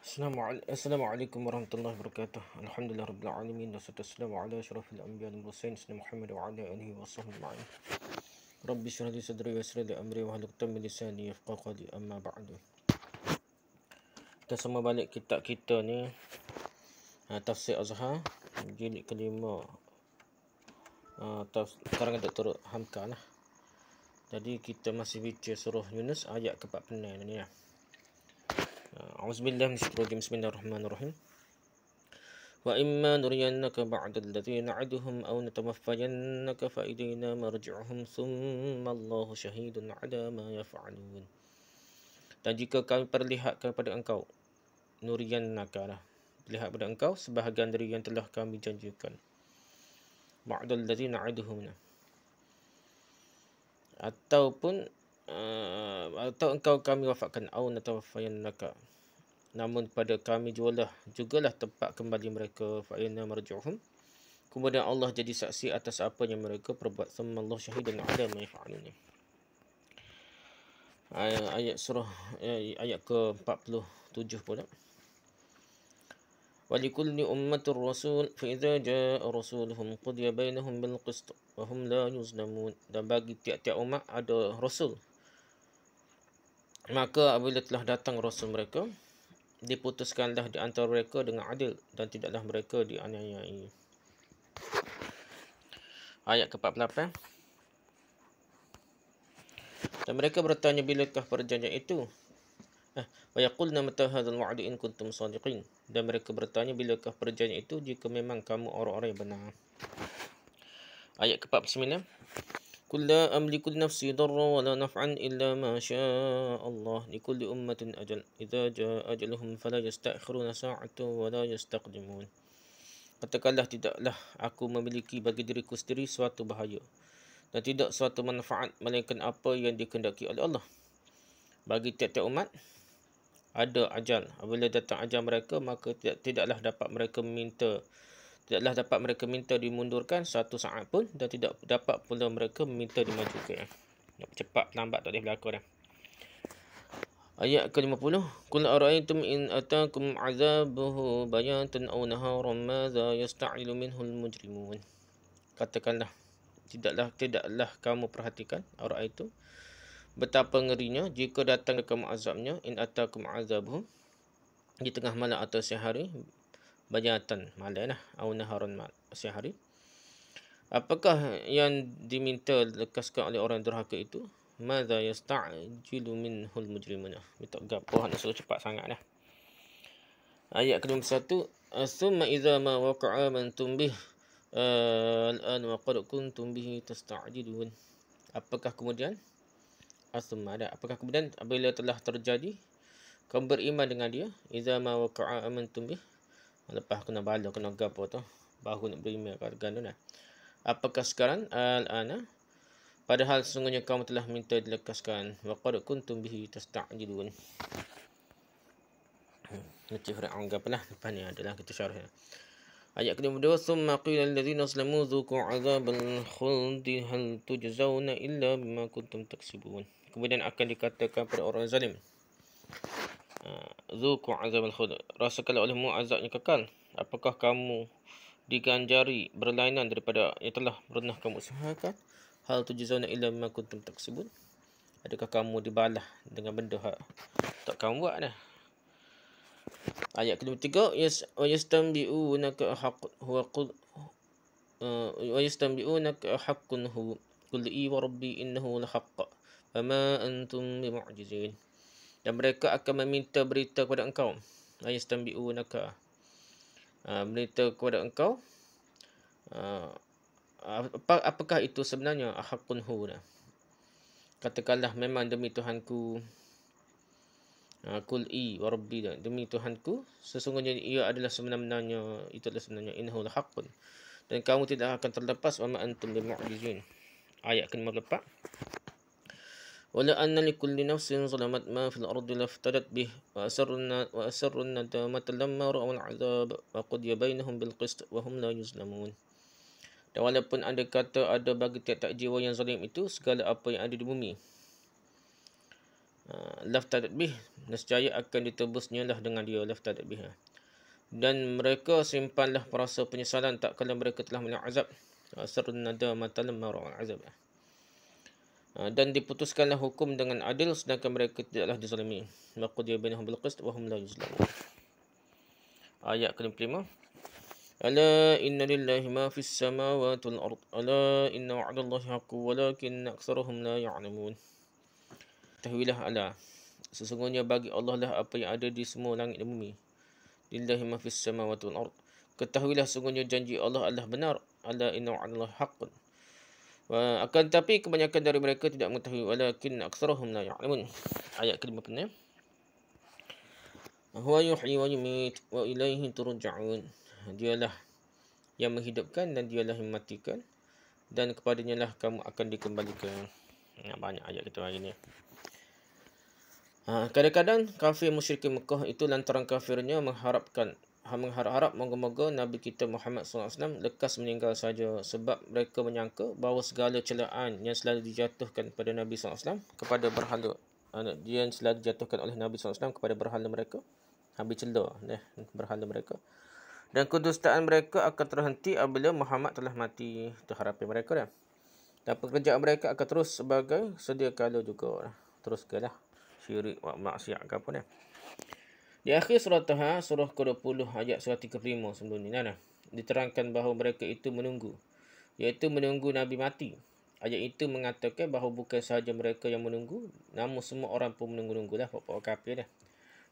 Assalamualaikum warahmatullahi wabarakatuh. Alhamdulillah rabbil alamin wassalatu wassalamu ala asyrafil anbiya'i wal mursalin sayyidina Muhammad wa ala alihi wa sahbihi ajma'in. Rabbi shrah li sadri wa yassir li amri wa hlul 'uqdatam min lisani yafqahu qawli, amma ba'du. Kita sama balik kitab kita ni, Tafsir Azhar jilid kelima, karangan Dr. Hamka lah. Jadi kita masih baca surah Yunus ayat ke-46 ni lah. A'udzubillahi minasyaitonir rajim. Bismillahirrahmanirrahim. Wa imma nuriyannaka ba'da alladhi na'aduhum aw natawaffayannaka fa ilayna marji'uhum thumma Allahu shahidun 'ala ma yaf'alun. Dan jika kami perlihatkan kepada engkau, nuriyannaka lah, perlihat kepada engkau sebahagian dari yang telah kami janjikan. Ba'da alladhi na'aduhum, ataupun atau engkau kami wafatkan, aw natawaffayannaka, namun pada kami jugalah tempat kembali mereka. Fa inna marji'uhum, kemudian Allah jadi saksi atas apa yang mereka perbuat. Thumma Allah syahidun 'ala ma yaf'alun. Ayat surah ayat ke-47 pula. Wa likulli ummatin rasul fa idza jaa rasuluhum qudiya bainahum bil qist wa hum la yuzlamun. Dan bagi tiap-tiap umat ada rasul, maka apabila telah datang rasul mereka, diputuskanlah di antara mereka dengan adil dan tidaklah mereka dianiayai. Ayat ke-48. Dan mereka bertanya, bilakah perjanjian itu? Wa yaqulna mata hadzal wa'du in kuntum shadiqin. Dan mereka bertanya, bilakah perjanjian itu jika memang kamu orang-orang yang benar. Ayat ke-49. Qul la amliku li nafsi darran wa la naf'an illa ma syaa Allah likulli ummatin ajal idza jaa ajaluhum fala yasta'khiruna sa'atan wa la yastaqdimun. Katakanlah, tidaklah aku memiliki bagi diriku sendiri suatu bahaya dan tidak suatu manfaat melainkan apa yang dikehendaki oleh Allah. Bagi tiap-tiap umat ada ajal. Apabila datang ajal mereka, maka tidaklah dapat mereka minta dimundurkan satu saat pun, dan tidak dapat pula mereka meminta dimajukan. Cepat lambat tak boleh berlaku dah. Ayat ke-50. Qul ara'aytum in atakum 'adzabuhu bayatan aw naharan madza yasta'ilu minhu al-mujrimun. Katakanlah, tidaklah kamu perhatikan, ara'aytum, betapa ngerinya jika datang kamu azabnya, in atakum 'adzabuhu, di tengah malam atau siang hari, bayatan malam lah, atau naharan siang hari. Apakah yang diminta lekaskan oleh orang derhaka itu? Madza yasta'jilu minhul mujrimuna. Minta gapo nak suruh cepat sangat dah. Ayat ke-51. Thumma idza ma waqa'a mantum bih al-an wa qad kuntum bihi tasta'jilun. Apakah kemudian apabila telah terjadi, kamu beriman dengan dia? Idza ma waqa'a amantum bih, lepas kena bala, kena gapo tu, baru nak beriman katakan tu dah. Apakah sekarang? Al-ana, padahal sesungguhnya kamu telah minta dilekaskan. Wa qad kuntum bihi tasta'jilun. Nanti Fir'aun gapalah lepas ni adalah kita syarah. Ayat ke-52. Thumma qila allazina aslamu dzuqu 'adzabal khuldi hal tujzauna illa bima kuntum taksibun. Kemudian akan dikatakan pada orang zalim, dzuqu 'adzabal khuld, rasakanlah olehmu azab yang kekal. Apakah kamu diganjari berlainan daripada yang telah pernah kamu usahakan? Hal tujzauna illa bima kuntum taksibun. Adakah kamu dibalas dengan benda tak kamu buat dah? Ayat ke-23. Yastanbi'unaka haqqun huwa qul wa yastanbi'unaka haqqun hu qul i wa rabbi innahu lahaqq fama antum bimu'jizin. Dan mereka akan meminta berita kepada engkau. Yastanbi'unaka, berita kepada engkau. Apakah itu sebenarnya? Haqqun hu, katakanlah memang demi Tuhanku. Qul i wa rabbi, demi Tuhanku, sesungguhnya ia adalah sebenarnya, itu adalah sebenarnya, innahu lahaqqun, dan kamu tidak akan terlepas. Wa ma antum bimu'jizin. Ayat ke-54. Wala anna likulli nafsin zalamat ma fil ardi laftadat bih wa asarru nadamata lamma ra'u al-'adzab wa qudiya bainahum bil qist wa hum la yuzlamun. Dan walaupun anda kata ada bagi tiap-tiap jiwa yang zalim itu segala apa yang ada di bumi, laftadat bih, nescaya akan ditebusnya lah dengan dia laftadat bih. Dan mereka simpanlah perasa penyesalan tak kala mereka telah melihat azab. Asrun nadamata lamma ra'al azab. Dan diputuskanlah hukum dengan adil sedangkan mereka tidaklah dizalimi. Maqudiya bainahum bil qist wa hum la yuzlamun. Ayat ke-5. Ala inna lillahi ma fis samawati wal ard. Ala inna wa'dallahi haqqun walakin aktsaruhum la ya'lamun. Ketahuilah ala, sesungguhnya bagi Allah lah apa yang ada di semua langit dan bumi. Lillahi ma fis samawati wal ard. Ketahuilah sesungguhnya janji Allah adalah benar. Ala inna wa'dallahi haqqun. Akan tetapi kebanyakan dari mereka tidak mengetahui. Walakin aktsaruhum la ya'lamun. Ayat ke-56. Huwa yuhyi wa yumit wa ilaihi turja'un. Dialah yang menghidupkan dan dialah yang mematikan dan kepadanya lah kamu akan dikembalikan. Banyak ayat kita hari ni. Kadang-kadang kafir musyrikin Mekah itu lantaran kafirnya mengharap moga-moga Nabi kita Muhammad SAW lekas meninggal saja, sebab mereka menyangka bahawa segala celaan yang selalu dijatuhkan pada Nabi SAW kepada berhala, yang selalu dijatuhkan oleh Nabi SAW kepada berhala mereka, habis celah berhala mereka, dan kedustaan mereka akan terhenti apabila Muhammad telah mati. Itu harapan mereka dah. Dan pekerjaan mereka akan terus sebagai sedia kala juga. Terus ke lah syirik wa maksiat ke apa ni. Di akhir surah Taha, surah ke-20 ayat 135 sebelum ni diterangkan bahawa mereka itu menunggu, iaitu menunggu Nabi mati. Ayat itu mengatakan bahawa bukan sahaja mereka yang menunggu, namun semua orang pun menunggu-nunggulah pokok kafir dah.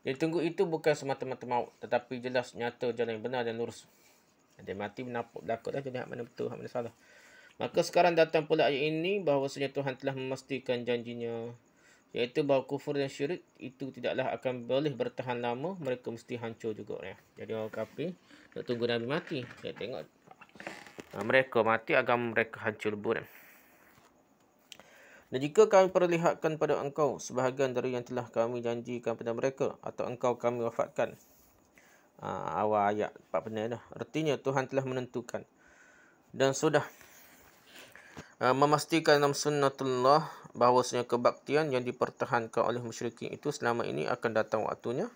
Dia tunggu itu bukan semata-mata maut, tetapi jelas nyata jalan yang benar dan lurus. Dia mati menapuk belakang dah, jadi hak mana betul, hak mana salah. Maka sekarang datang pula ayat ini bahawasanya Tuhan telah memastikan janjinya, iaitu bahawa kufur dan syirik itu tidaklah akan boleh bertahan lama, mereka mesti hancur juga. Jadi orang kafir nak tunggu Nabi mati. Dia tengok mereka mati, agama mereka hancur lebur. Dan jika kami perlihatkan pada engkau sebahagian dari yang telah kami janjikan pada mereka, atau engkau kami wafatkan. Awal ayat 4 dah. Artinya Tuhan telah menentukan dan sudah memastikan dalam sunnatullah bahawasanya kebaktian yang dipertahankan oleh musyrikin itu selama ini akan datang waktunya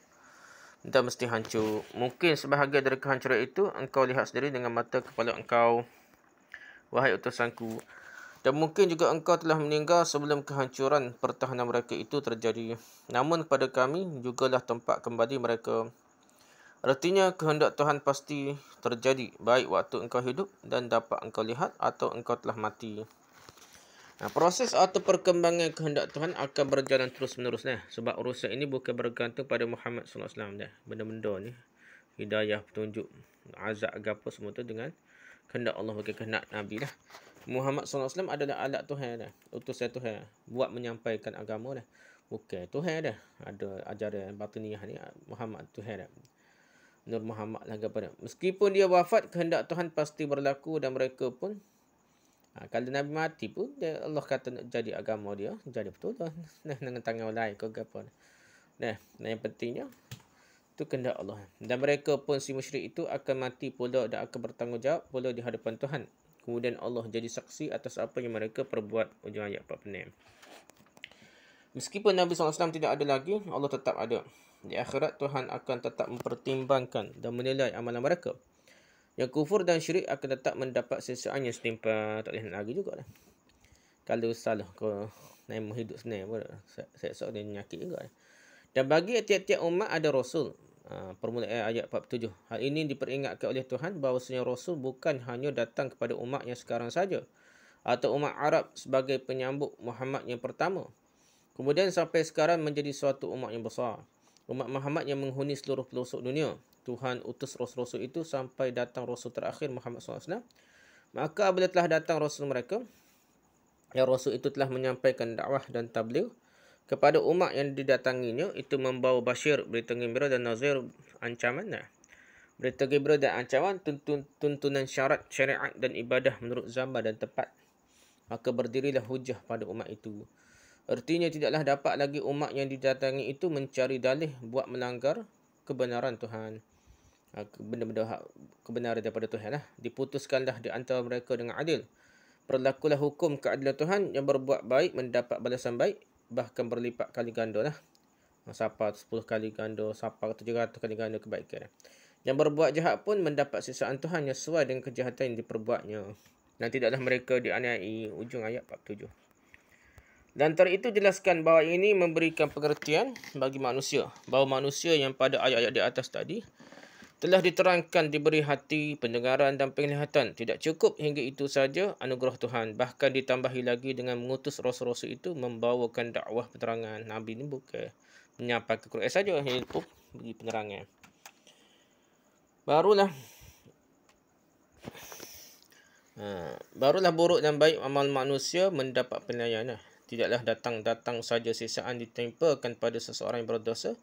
dan mesti hancur. Mungkin sebahagian dari kehancuran itu engkau lihat sendiri dengan mata kepala engkau, wahai utusanku. Dan mungkin juga engkau telah meninggal sebelum kehancuran pertahanan mereka itu terjadi. Namun kepada kami jugalah tempat kembali mereka. Artinya kehendak Tuhan pasti terjadi, baik waktu engkau hidup dan dapat engkau lihat atau engkau telah mati. Proses atau perkembangan kehendak Tuhan akan berjalan terus-menerus sebab urusan ini bukan bergantung pada Muhammad SAW Benda-benda ni, hidayah, petunjuk, azab, agapo semua tu dengan kehendak Allah, bagi kehendak Nabi Muhammad SAW adalah alat Tuhan utusan Tuhan buat menyampaikan agama bukan Tuhan ada ajaran batiniah ni, Muhammad Tuhan Nur Muhammad lah kepada. Meskipun dia wafat, kehendak Tuhan pasti berlaku dan mereka pun kalau Nabi mati pun Allah kata nak jadi agama dia, jadi betul lah. Dengan tangan lain ke apa. Yang pentingnya itu kehendak Allah. Dan mereka pun si musyrik itu akan mati pula dan akan bertanggungjawab pula di hadapan Tuhan. Kemudian Allah jadi saksi atas apa yang mereka perbuat. Ujung ayat 46. Meskipun Nabi SAW tidak ada lagi, Allah tetap ada. Di akhirat Tuhan akan tetap mempertimbangkan dan menilai amalan mereka. Yang kufur dan syirik akan tetap mendapat siksaan yang setimpal. Tak boleh nak lagi juga Kalau salah kau naik hidup senang pun seksa dia nyakit juga Dan bagi tiap-tiap umat ada rasul. Permulaan ayat 47. Hal ini diperingatkan oleh Tuhan bahawasanya rasul bukan hanya datang kepada umat yang sekarang saja atau umat Arab sebagai penyambut Muhammad yang pertama. Kemudian sampai sekarang menjadi suatu umat yang besar. Umat Muhammad yang menghuni seluruh pelosok dunia. Tuhan utus rasul-rasul itu sampai datang rasul terakhir Muhammad SAW. Maka apabila telah datang rasul mereka, yang rasul itu telah menyampaikan dakwah dan tabligh kepada umat yang didatanginya, itu membawa basyir, berita gembira, dan nazir, ancaman. Berita gembira dan ancaman, tuntunan syarat, syariat dan ibadah menurut zaman dan tempat. Maka berdirilah hujah pada umat itu. Artinya tidaklah dapat lagi umat yang didatangi itu mencari dalih buat melanggar kebenaran Tuhan. Benda-benda kebenaran daripada Tuhan diputuskanlah di antara mereka dengan adil. Berlakulah hukum keadilan Tuhan, yang berbuat baik mendapat balasan baik, bahkan berlipat kali ganda lah. Siapa 10 kali ganda, siapa 700 kali ganda kebaikan. Yang berbuat jahat pun mendapat siksaan Tuhan yang sesuai dengan kejahatan yang diperbuatnya. Dan tidaklah mereka dianiayai. Ujung ayat 47. Dan antara itu jelaskan bahawa ini memberikan pengertian bagi manusia. Bahawa manusia yang pada ayat-ayat di atas tadi telah diterangkan diberi hati, pendengaran dan penglihatan. Tidak cukup hingga itu saja anugerah Tuhan. Bahkan ditambahi lagi dengan mengutus rasul-rasul itu membawakan dakwah penerangan. Nabi ini bukan menyampaikan Quran saja, iaitu beri penerangan. Barulah buruk dan baik amal manusia mendapat penilaian. Tidaklah datang saja siksaan ditimpakan pada seseorang yang berdosa,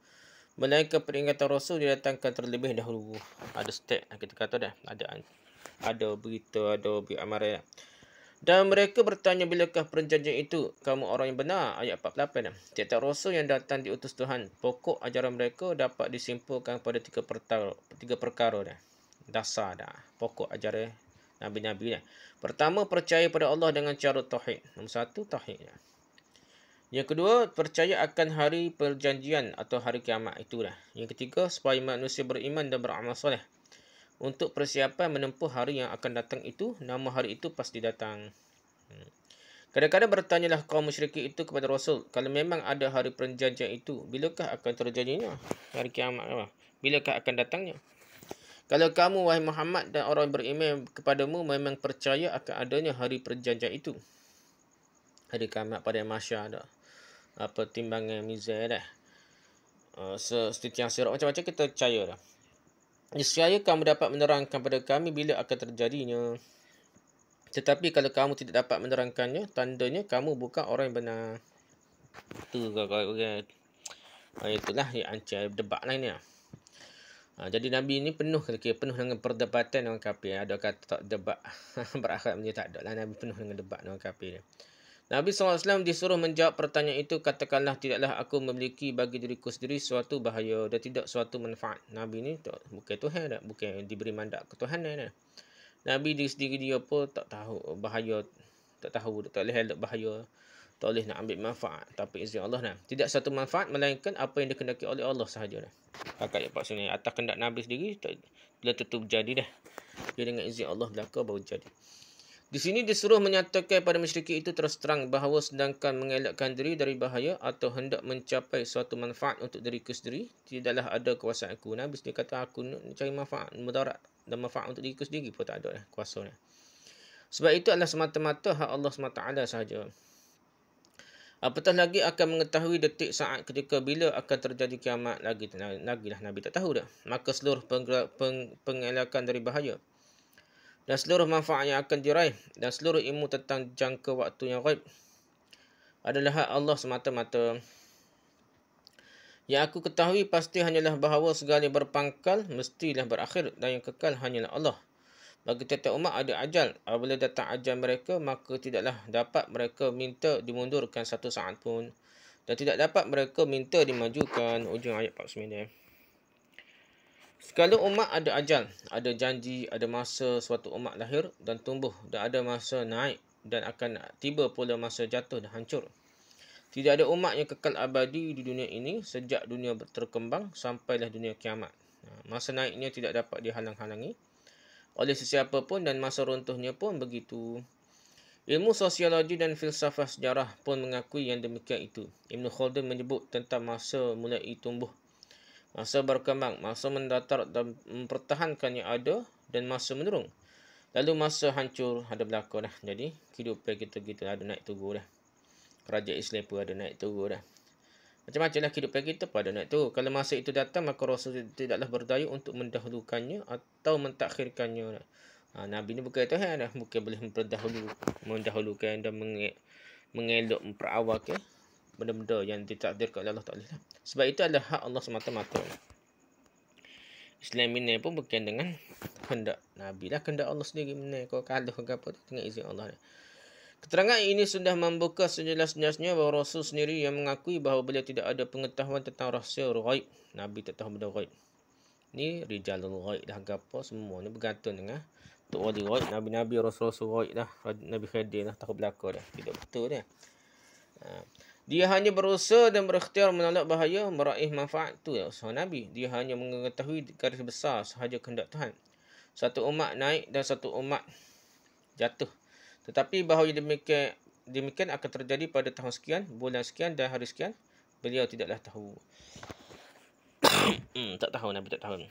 melainkan peringatan Rasul didatangkan terlebih dahulu. Ada step kita kata dah. Ada berita, ada amaran. Dan mereka bertanya, bilakah perjanjian itu? Kamu orang yang benar. Ayat 48. Tiap-tiap Rasul yang datang diutus Tuhan, pokok ajaran mereka dapat disimpulkan pada tiga perkara dah. Dasar dah. Pokok ajaran Nabi-Nabi dah. Pertama, percaya pada Allah dengan cara tauhid. Nombor 1, tauhid dah. Yang kedua, percaya akan hari perjanjian atau hari kiamat, itulah. Yang ketiga, supaya manusia beriman dan beramal soleh. Untuk persiapan menempuh hari yang akan datang itu, nama hari itu pasti datang. Kadang-kadang bertanyalah kaum musyrikin itu kepada Rasul, kalau memang ada hari perjanjian itu, bilakah akan terjadinya hari kiamat? Bilakah akan datangnya? Kalau kamu, wahai Muhammad, dan orang beriman kepadamu memang percaya akan adanya hari perjanjian itu, hari kiamat pada mahsyar dah. Timbangan mizan dah. Setiap sirat macam-macam kita percaya dah. Nescaya kamu dapat menerangkan pada kami bila akan terjadinya. Tetapi kalau kamu tidak dapat menerangkannya, tandanya kamu bukan orang yang benar. Itu orang. Itulah yang ancam debat lain ni. Jadi Nabi ni penuh dengan perdebatan dengan kafir. Ada kata tak debat berakhir menjadi tak ada lah. Nabi penuh dengan debat dengan kafir. Nabi SAW disuruh menjawab pertanyaan itu, katakanlah, tidaklah aku memiliki bagi diriku sendiri suatu bahaya dan tidak suatu manfaat. Nabi ni bukan Tuhan dah, bukan diberi mandat ke Tuhan dah. Nabi diri sendiri dia pun tak tahu bahaya, tak boleh elak bahaya, tak boleh nak ambil manfaat, tapi izin Allah dah. Tidak satu manfaat melainkan apa yang dikehendaki oleh Allah sahaja dah. Kakak Pak sini atas kehendak Nabi sendiri bila tentu berjadi dah. Dia dengan izin Allah belaka baru jadi. Di sini disuruh menyatakan pada musyrikin itu terus terang bahawa sedangkan mengelakkan diri dari bahaya atau hendak mencapai suatu manfaat untuk diriku sendiri, tidaklah ada kuasa aku. Nabi sendiri kata aku nak cari manfaat, mudarat dan manfaat untuk diriku sendiri pun tak ada kuasa. Sebab itu adalah semata-mata hak Allah SWT sahaja. Apatah lagi akan mengetahui detik saat ketika bila akan terjadi kiamat lagilah Nabi tak tahu dah. Maka seluruh pengelakan dari bahaya dan seluruh manfaat yang akan diraih dan seluruh ilmu tentang jangka waktu yang ghaib adalah hak Allah semata-mata. Yang aku ketahui pasti hanyalah bahawa segala yang berpangkal mestilah berakhir dan yang kekal hanyalah Allah. Bagi tiap-tiap umat ada ajal. Apabila datang ajal mereka, maka tidaklah dapat mereka minta dimundurkan satu saat pun. Dan tidak dapat mereka minta dimajukan. Ujung ayat 49. Segala umat ada ajal, ada janji, ada masa suatu umat lahir dan tumbuh, dan ada masa naik, dan akan tiba pula masa jatuh dan hancur. Tidak ada umat yang kekal abadi di dunia ini sejak dunia terkembang sampailah dunia kiamat. Masa naiknya tidak dapat dihalang-halangi oleh sesiapa pun dan masa runtuhnya pun begitu. Ilmu sosiologi dan filsafat sejarah pun mengakui yang demikian itu. Ibn Khaldun menyebut tentang masa mulai tumbuh, masa berkembang, masa mendatar dan mempertahankan yang ada, dan masa menurun. Lalu masa hancur ada berlaku dah. Jadi kehidupan kita ada naik turun dah. Kerajaan Islam pun ada naik turun dah. Macam-macam lah kehidupan kita pada naik turun. Kalau masa itu datang, maka Rasul tidaklah berdaya untuk mendahulukannya atau mentakhirkannya dah. Nabi ni bukan Tuhan dah. Bukan boleh mendahulukan dan mengelak, memperawalkan benda-benda yang ditakdirkan oleh Allah Ta'ala. Sebab itu adalah hak Allah semata-mata. Islam ini pun bukan dengan kehendak Nabi lah. Kehendak Allah sendiri menang. Kalau kalah ke apa dengan izin Allah. Keterangan ini sudah membuka sejelas-jelasnya bahawa Rasul sendiri yang mengakui bahawa beliau tidak ada pengetahuan tentang rahsia ghaib. Nabi tak tahu benda ghaib. Ni rijalul ghaib dah ke apa. Semua ni bergantung dengan Tok Wali ghaib. Nabi-Nabi Rasul-Rasul ghaib dah. Nabi Khadir dah tahu belaka dah. Tidak betul dah. Dia hanya berusaha dan berikhtiar menolak bahaya, meraih manfaat. Itu ya usaha Nabi. Dia hanya mengetahui garis besar sahaja kehendak Tuhan. Satu umat naik dan satu umat jatuh. Tetapi bahawa demikian akan terjadi pada tahun sekian, bulan sekian dan hari sekian, beliau tidaklah tahu. Tak tahu, Nabi tak tahu.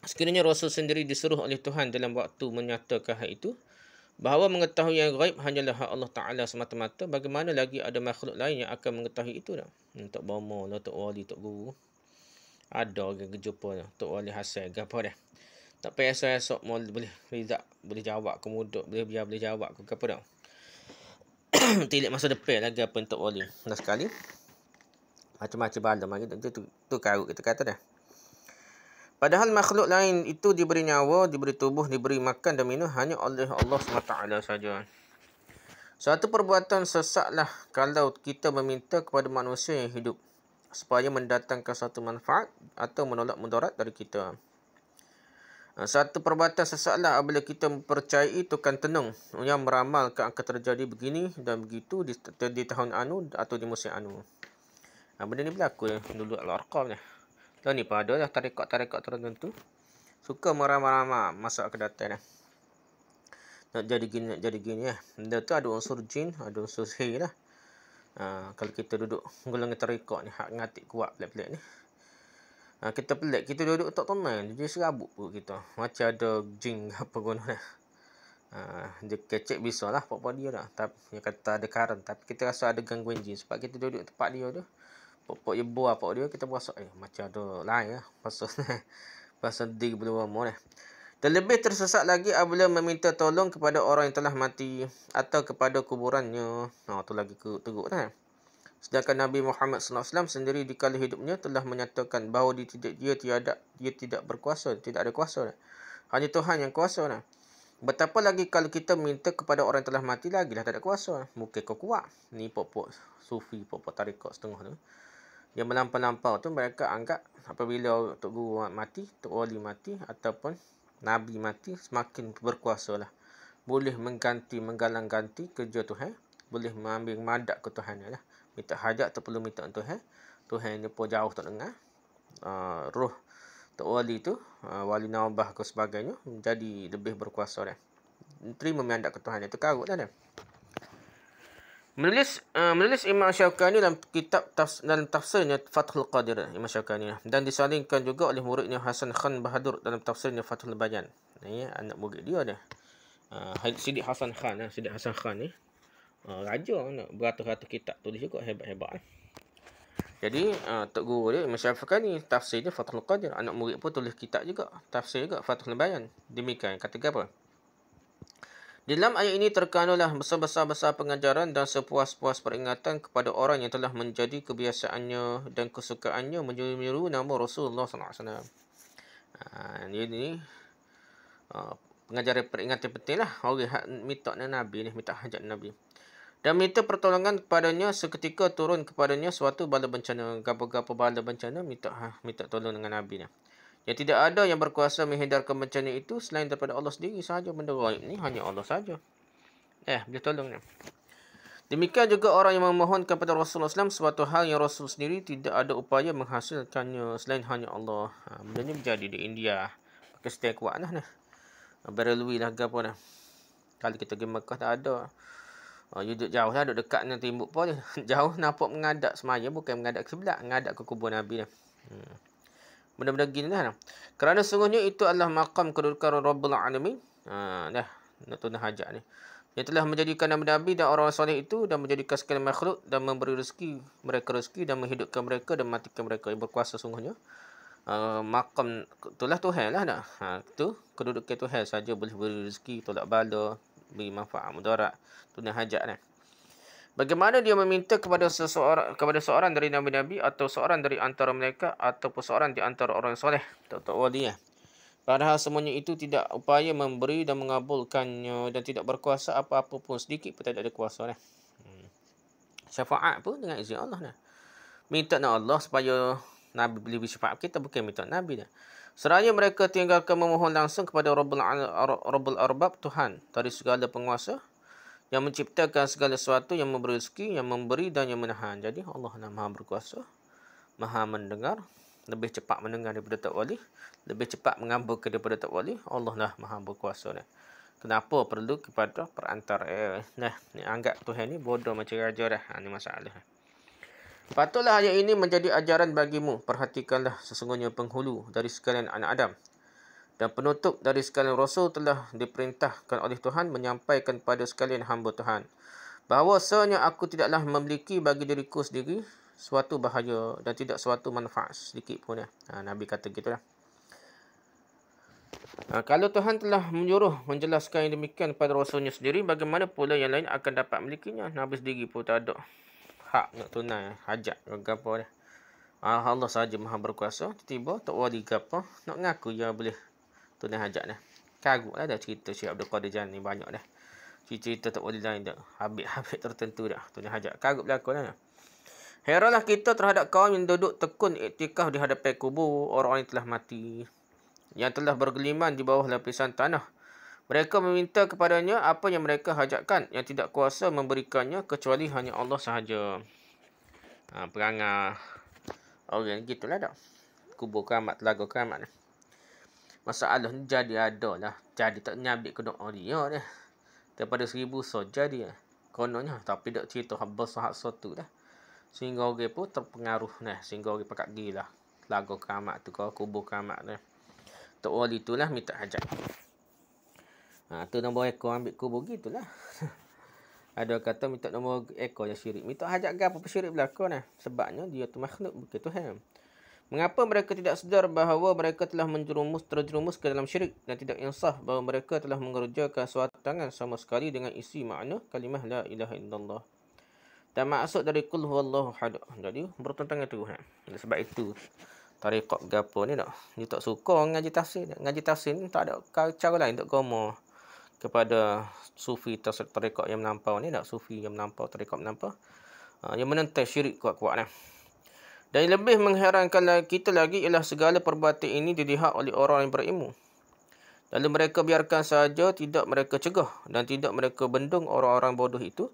Sekiranya Rasul sendiri disuruh oleh Tuhan dalam waktu menyatakan hal itu, bahawa mengetahui yang gaib hanyalah hak Allah Ta'ala semata-mata, bagaimana lagi ada makhluk lain yang akan mengetahui itu dah? Tok Bomo lah, Tok Wali, Tok Guru. Ada orang jumpa dah, Tok Wali Hasan ke apa dah. Tak payah esok boleh rizak, boleh jawab ke mudah, boleh jawab ke apa dah. Tilik masa depan lagi apa Tok Wali. Nah sekali, macam-macam balam lagi, tu karut kita kata dah. Padahal makhluk lain itu diberi nyawa, diberi tubuh, diberi makan dan minum hanya oleh Allah SWT saja. Suatu perbuatan sesatlah kalau kita meminta kepada manusia yang hidup supaya mendatangkan suatu manfaat atau menolak mudarat dari kita. Satu perbuatan sesatlah apabila kita mempercayai tukang tenung yang meramalkan akan terjadi begini dan begitu di tahun anu atau di musim anu. Benda ni berlaku dulu Al-Arqam ni. Tahu ni pun ada lah tarekat-tarekat tertentu suka meramal-ramal masa akan datang dah. Nak jadi gini lah. Benda tu ada unsur jin, ada unsur sihir lah. Kalau kita duduk golongan tarekat ni, hak ngatik kuat pelik-pelik ni. Kita pelik, kita duduk tak tenang, dia serabut perut kita. Macam ada jin apa guna lah. Dia kecek bisa lah apa dia dah. Tapi dia kata ada karan, tapi kita rasa ada gangguan jin sebab kita duduk tempat dia tu. Pokok dia buah apa dia, kita berasa macam ada lain lah. Pasal diri belum lama lah. Dan lebih tersesat lagi apabila meminta tolong kepada orang yang telah mati atau kepada kuburannya. Tu lagi teruk lah. Sedangkan Nabi Muhammad SAW sendiri di kala hidupnya telah menyatakan bahawa dia tidak berkuasa, tidak ada kuasa. Hanya Tuhan yang kuasa. Betapa lagi kalau kita minta kepada orang yang telah mati lagi lah tak ada kuasa. Mungkin kau kuat. Ni pokok sufi, pokok tarekat setengah tu. Yang melampau-lampau tu mereka anggap apabila Tok Guru mati, Tok Wali mati ataupun Nabi mati, semakin berkuasa lah. Boleh menggalang ganti kerja Tuhan. Boleh mengambil madak ke Tuhan lah. Minta hajat tak perlu minta Tuhan. Tuhan ni pun jauh tak dengar. Roh Tok Wali tu, Wali Nawabah ke sebagainya, menjadi lebih berkuasa lah. Terima mandat ke Tuhan. Itu karut lah. Menulis Imam Syaukani dalam kitab dalam tafsirnya Fathul Qadir, Imam Syaukani, dan disalingkan juga oleh muridnya Hasan Khan Bahadur dalam tafsirnya Fathul Bayan. Ni anak murid dia dah. Siddiq Hasan Khan ni raja nak beratus-ratus kitab tulis juga hebat-hebat. Jadi Tok Guru dia Imam Syaukani tafsir dia Fathul Qadir, anak murid pun tulis kitab juga, tafsir juga Fathul Bayan. Demikian kata apa? Di dalam ayat ini terkandulah besar-besar pengajaran dan sepuas-puas peringatan kepada orang yang telah menjadi kebiasaannya dan kesukaannya menyeru nama Rasulullah SAW. Ini pengajaran peringatan penting lah. Orang minta Nabi ni, minta hajat Nabi. Dan minta pertolongan kepadanya seketika turun kepadanya suatu bala bencana. Gapa-gapa bala bencana minta tolong dengan Nabi ni. Yang tidak ada yang berkuasa menghindarkan bencana itu selain daripada Allah sendiri sahaja. Benda gaib ni hanya Allah sahaja. Dia tolong ni. Demikian juga orang yang memohon kepada Rasulullah SAW suatu hal yang Rasul sendiri tidak ada upaya menghasilkannya selain hanya Allah. Benda ni berjadi di India. Pakistan kuat lah ni. Berelui lah ke apa dah. Kali kita pergi Mekah tak ada. Duduk jauh lah, duduk dekat dengan timbuk pun. Jauh nampak mengadap semaya, bukan mengadap ke sebelah, mengadap ke kubur Nabi dah. Benda-benda gini lah. Kerana sungguhnya itu adalah maqam kedudukan Rabbul Alamin. Nak tunah hajat ni. Yang telah menjadikan Nabi dan orang soleh itu dan menjadikan sekalian makhluk dan memberi rezeki dan menghidupkan mereka dan mematikan mereka. Yang berkuasa sungguhnya. Maqam itulah Tuhan lah. Itu kedudukan Tuhan saja boleh beri rezeki, tolak bala, beri manfaat mudarat, tunah hajat ni. Bagaimana dia meminta kepada seorang dari Nabi-Nabi atau seorang dari antara mereka ataupun seorang di antara orang soleh, Tok Wali. Padahal semuanya itu tidak upaya memberi dan mengabulkannya dan tidak berkuasa apa-apa pun, sedikit pun tidak ada kuasa. Syafaat pun dengan izin Allah. Minta nak Allah supaya Nabi boleh bersyafaat kita, bukan minta Nabi. Seraya mereka tinggalkan memohon langsung kepada Rabbul Arbab, Tuhan dari segala penguasa, yang menciptakan segala sesuatu, yang memberi rezeki, yang memberi dan yang menahan. Jadi Allah lah Maha berkuasa, Maha mendengar, lebih cepat mendengar daripada tak wali, lebih cepat mengabulkan daripada tak wali. Allah lah Maha berkuasa. Kenapa perlu kepada perantara? Ni anggap Tuhan ni bodoh macam raja dah. Ni masalah. Patutlah ayat ini menjadi ajaran bagimu. Perhatikanlah sesungguhnya penghulu dari sekalian anak Adam dan penutup dari sekalian Rasul telah diperintahkan oleh Tuhan menyampaikan pada sekalian hamba Tuhan bahawasanya aku tidaklah memiliki bagi diriku sendiri suatu bahaya dan tidak suatu manfaat sedikit pun. Nabi kata gitulah. Kalau Tuhan telah menyuruh menjelaskan yang demikian pada Rasulnya sendiri, bagaimana pula yang lain akan dapat memilikinya? Nabi sendiri pun tak ada hak nak tunai hajat ke apa dah. Allah sahaja Maha berkuasa. Tiba-tiba tak wali ke apa nak ngaku ya boleh tunai hajat dah. Kaguk lah dah cerita Syekh Abdul Qadir Jani banyak dah. Cerita tak wali lain dah. Habis tertentu dah tunai hajat. Kaguk berlaku dah. Heranlah kita terhadap kaum yang duduk tekun iktikaf di hadapan kubur orang yang telah mati, yang telah bergeliman di bawah lapisan tanah. Mereka meminta kepadanya apa yang mereka hajatkan, yang tidak kuasa memberikannya kecuali hanya Allah sahaja. Perangai orang gitulah dah. Kubur keramat, telaga keramat. Masalah ni jadi ada lah. Jadi tak nyabik ke doa dia dah. Daripada 1000 so jadi lah. Kononnya. Tapi tak cerita habis sahak satu dah. Sehingga orang pun terpengaruh dah. Sehingga orang pakat gila. Telaga keramat tu ke kubur keramat dah. Tok wali tu lah minta hajat. Tu nombor ekor ambil kubur gitulah. Ada kata minta nombor ekor yang syirik. Minta hajat ke apa syirik berlaku lah. Sebabnya dia tu makhluk bukan Tuhan. Mengapa mereka tidak sedar bahawa mereka telah terjerumus ke dalam syirik dan tidak insaf bahawa mereka telah mengerjakan suatu tangan sama sekali dengan isi makna kalimah la ilaha illallah. Dan maksud dari kul huwallahu ahad. Jadi bertentangan tu. Sebab itu tariqat gapo ni tak. Dia tak suka ngaji tafsir. Ngaji tafsir ni tak ada cara lain untuk gomo kepada sufi tariqat yang melampau ni tak. Sufi yang melampau, tariqat melampau. Yang menentang syirik kuat-kuat. Dan lebih mengherankan kita lagi ialah segala perbuatan ini dilihat oleh orang yang berilmu. Lalu mereka biarkan saja, tidak mereka cegah dan tidak mereka bendung orang-orang bodoh itu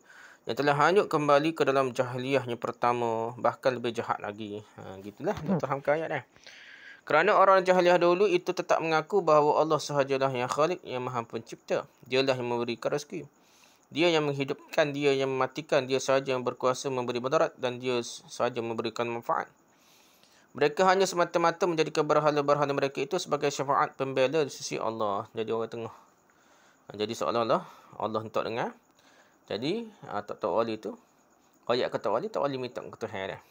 yang telah hanyut kembali ke dalam jahiliyah yang pertama, bahkan lebih jahat lagi. Gitulah nak fahamkan ayat dah. Kerana orang jahiliyah dulu itu tetap mengaku bahawa Allah sahajalah yang Khalik, yang Maha Pencipta. Dialah yang memberikan rezeki. Dia yang menghidupkan, dia yang mematikan, dia sahaja yang berkuasa memberi mudarat dan dia sahaja memberikan manfaat. Mereka hanya semata-mata menjadikan berhala-berhala mereka itu sebagai syafaat pembela di sisi Allah. Jadi orang tengah. Jadi seolah-olah Allah tak dengar. Jadi tak wali tu, qayak kata wali, tak wali minta ke Tuhan dah.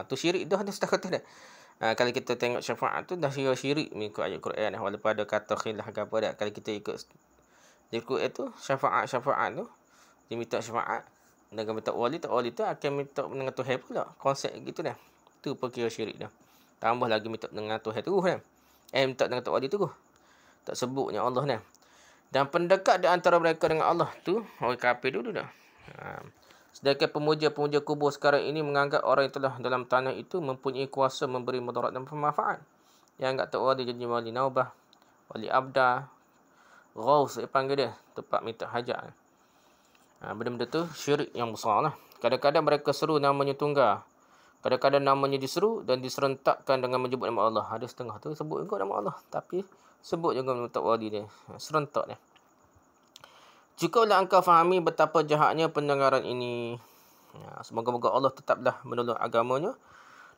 Tu syirik dah setakat dah. Kalau kita tengok syafaat tu dah syirik mengikut ayat Quran dah. Walaupun ada kata khilaf ke apa dah. Kalau kita ikut itu syafaat tu dia minta syafaat dengan minta wali, tak wali tu akan minta dengan Tuhan pula. Konsep gitu dah. Tu perkira syirik dah. Tambah lagi minta dengan Tuhan terus dah. Minta dengan tak wali terus. Tak sebutnya Allah dah. Dan pendekat di antara mereka dengan Allah tu orang kafir dulu dah. Sedangkan pemuja-pemuja kubur sekarang ini menganggap orang yang telah dalam tanah itu mempunyai kuasa memberi mudarat dan manfaat. Yang anggap tak wali jadi wali naubah, wali abda, Ghaus dia panggil dia, tempat minta hajat. Benda-benda tu syirik yang besar lah. Kadang-kadang mereka seru namanya tunggal. Kadang-kadang namanya diseru dan diserentakkan dengan menyebut nama Allah. Ada setengah tu sebut juga nama Allah. Tapi sebut juga nama tak wali dia. Serentak dia. Jikalau engkau fahami betapa jahatnya pendengaran ini. Semoga-moga Allah tetaplah menolong agamanya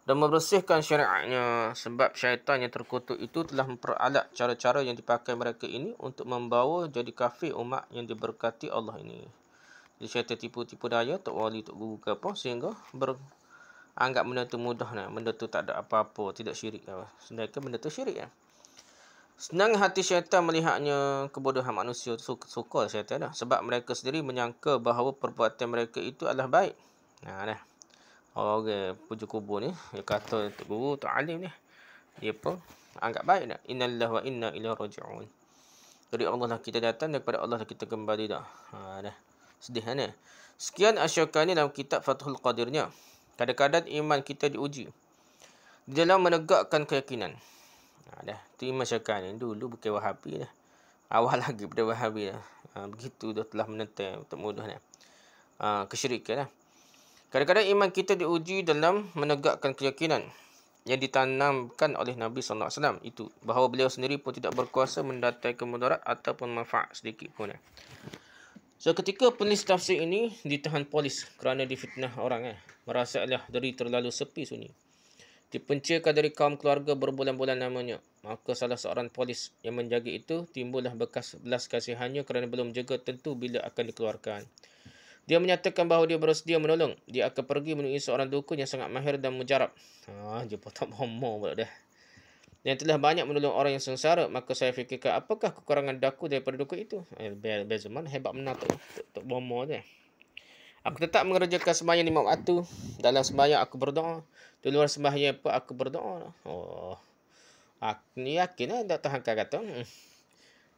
dan membersihkan syariatnya, sebab syaitan yang terkutuk itu telah memperalat cara-cara yang dipakai mereka ini untuk membawa jadi kafir umat yang diberkati Allah ini. Jadi syaitan tipu-tipu daya, tok wali, tok guru ke apa, sehingga anggap benda tu mudah, benda tu tak ada apa-apa, tidak syirik. Sedangkan benda tu syirik. Senang hati syaitan melihatnya kebodohan manusia, suka syaitan dah. Sebab mereka sendiri menyangka bahawa perbuatan mereka itu adalah baik. Orang puja kubur ni, dia kata tok guru, tok alim ni, dia pun anggap baik dah. Innalillahi wa inna ilaihi raji'un. Dari Allah lah kita datang, daripada Allah lah kita kembali dah. Dah. Sedih ni. Sekian Asy-Syaukani dalam kitab Fathul Qadirnya. Kadang-kadang iman kita diuji di dalam menegakkan keyakinan. Dah. Tu Imam Asy-Syaukani dulu bukan Wahabi dah. Awal lagi pada Wahabi dah. Begitu dah telah menentang untuk mudah ni. Kesyirikan lah. Kadang-kadang iman kita diuji dalam menegakkan keyakinan yang ditanamkan oleh Nabi SAW. Itu bahawa beliau sendiri pun tidak berkuasa mendatangkan mudarat ataupun manfaat sedikit pun. So ketika penulis tafsir ini ditahan polis kerana difitnah orang, merasalah diri terlalu sepi sunyi, dipencilkan dari kaum keluarga berbulan-bulan lamanya, maka salah seorang polis yang menjaga itu timbullah belas kasihannya kerana belum jaga tentu bila akan dikeluarkan. Dia menyatakan bahawa dia bersedia menolong. Dia akan pergi menemui seorang dukun yang sangat mahir dan mujarab. Jumpa tak bomoh pula dah. Yang telah banyak menolong orang yang sengsara, maka saya fikirkan apakah kekurangan daku daripada dukun itu? Bezaman hebat benar tak bomoh dah. Aku tetap mengerjakan sembahyang 5 waktu. Dalam sembahyang aku berdoa. Di luar sembahyang pun aku berdoa. Aku ni yakin lah tak tahan kata.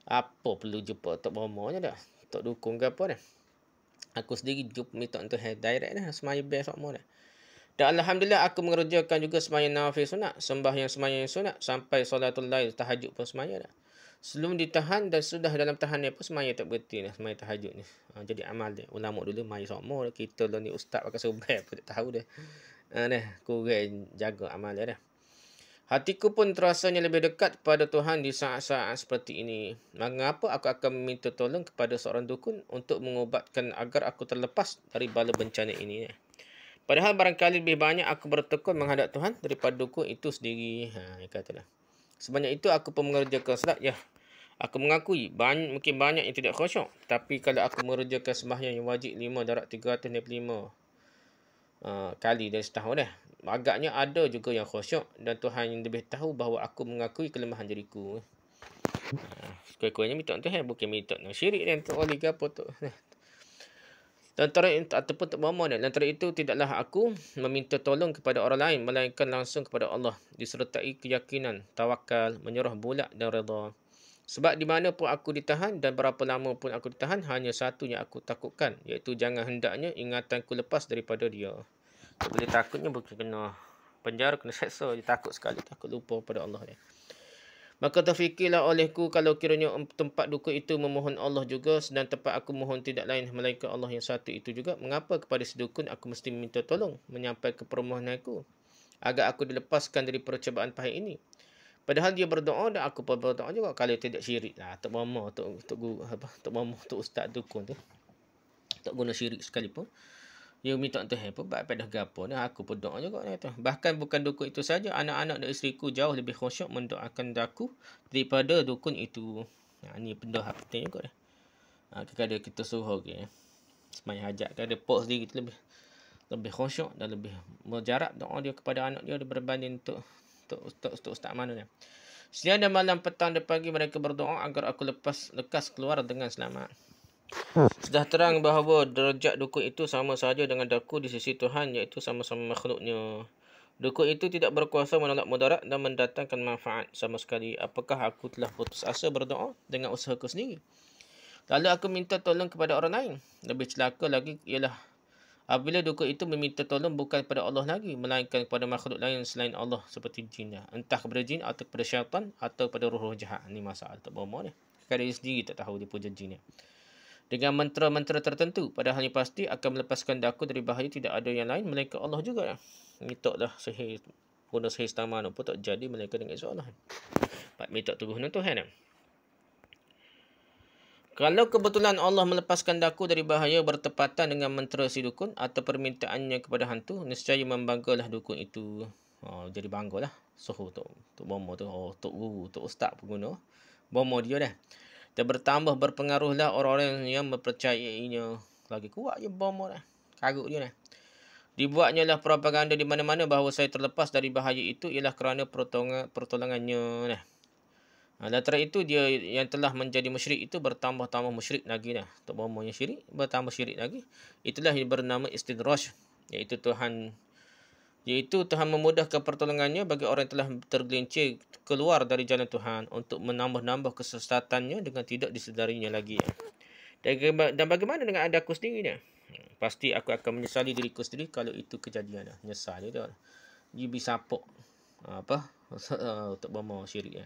Apa perlu jumpa tak bomoh je dah. Tak dukun ke apa dah. Aku sendiri jumpa minta untuk direct dah sembahyang best semua dah. Dan alhamdulillah aku mengerjakan juga sembahyang nafil sunat, sembahyang sunat sampai solatul lail, tahajud pun sembahyang dah. Sebelum ditahan dan sudah dalam tahanan pun sembahyang tak berhenti dah, sembahyang tahajud ni. Jadi amal dia. Ulama dulu mai semua, kita lah ni ustaz pakai subai pun tak tahu dah. Kurang jaga amal dia dah. Hatiku pun terasanya lebih dekat pada Tuhan di saat-saat seperti ini. Mengapa aku akan meminta tolong kepada seorang dukun untuk mengubatkan agar aku terlepas dari bala bencana ini. Padahal barangkali lebih banyak aku bertekun menghadap Tuhan daripada dukun itu sendiri. Katalah. Sebanyak itu aku pun mengerjakan salat. Ya, aku mengakui mungkin banyak yang tidak khusyuk. Tapi kalau aku mengerjakan sembahyang yang wajib 5 darab 365 kali dari setahun dah. Agaknya ada juga yang khusyuk dan Tuhan yang lebih tahu bahawa aku mengakui kelemahan diriku. Sekurang-kurangnya minta Tuhan, bukan minta syirik dan tak boleh ke apa tu. Antara ataupun tak bomoh dan antara itu tidaklah aku meminta tolong kepada orang lain melainkan langsung kepada Allah disertai keyakinan, tawakal, menyerah bulat dan redha. Sebab di mana pun aku ditahan dan berapa lama pun aku ditahan, hanya satu yang aku takutkan, iaitu jangan hendaknya ingatanku lepas daripada dia. Bila takutnya bukan kena penjara, kena seksa. Dia takut sekali, takut lupa pada Allah dia. Maka terfikirlah olehku kalau kiranya tempat dukun itu memohon Allah juga, sedang tempat aku mohon tidak lain melainkan Allah yang satu itu juga. Mengapa kepada si dukun aku mesti minta tolong menyampaikan permohonanku agar aku dilepaskan dari percobaan pahit ini? Padahal dia berdoa dan aku pun berdoa juga. Kalau tidak syirik lah, tak bomoh tu ustaz dukun tu. Tak guna syirik sekalipun. Dia minta Tuhan pun pada gapo dah, aku pun doa juga kata. Bahkan bukan dukun itu saja, anak-anak dan isteriku jauh lebih khusyuk mendoakan daku daripada dukun itu. Ni benda penting juga dah. Kadang kita suruh sembahyang hajat, kadang pok sendiri kita lebih khusyuk dan lebih mujarab doa dia kepada anak dia berbanding untuk ustaz mana dia. Siang dan malam, petang dan pagi mereka berdoa agar aku lekas keluar dengan selamat. Sudah terang bahawa derajat dukun itu sama saja dengan daku di sisi Tuhan, iaitu sama-sama makhluknya. Dukun itu tidak berkuasa menolak mudarat dan mendatangkan manfaat sama sekali. Apakah aku telah putus asa berdoa dengan usahaku sendiri? Lalu aku minta tolong kepada orang lain. Lebih celaka lagi ialah apabila dukun itu meminta tolong bukan kepada Allah lagi, melainkan kepada makhluk lain selain Allah seperti jin. Entah kepada jin atau kepada syaitan atau kepada roh-roh jahat. Ini masalah tak bomoh ni. Kadang dia sendiri tak tahu dia puja jin ni. Dengan mantra-mantra tertentu, padahal yang pasti akan melepaskan daku dari bahaya tidak ada yang lain melainkan Allah juga. Mintaklah sihir, guna sihir stamana pun tak jadi melainkan dengan izin Allah. Pak minta tubuhnya Tuhan. Kalau kebetulan Allah melepaskan daku dari bahaya bertepatan dengan mantra si dukun atau permintaannya kepada hantu, nescaya membanggalah dukun itu. Jadi banggalah. Suhu tu bomoh tu, tok guru, tok ustaz pun guna. Bomoh dia dah. Dan bertambah berpengaruhlah orang-orang yang mempercayainya. Lagi kuat je bom dah. Karut dia dah. Dibuatnya lah propaganda di mana-mana bahawa saya terlepas dari bahaya itu ialah kerana pertolongannya. Lantaran itu dia yang telah menjadi musyrik itu bertambah-tambah musyrik lagi dah. Tak bomohnya syirik, bertambah syirik lagi. Itulah yang bernama istidraj. Iaitu Tuhan memudahkan pertolongannya bagi orang yang telah tergelincir keluar dari jalan Tuhan untuk menambah-nambah kesesatannya dengan tidak disedarinya lagi. Dan bagaimana dengan adaku sendiri ni? Pasti aku akan menyesali diriku sendiri kalau itu kejadian. Nyesal dia. Dia bisa sapuk. Untuk bomoh syirik.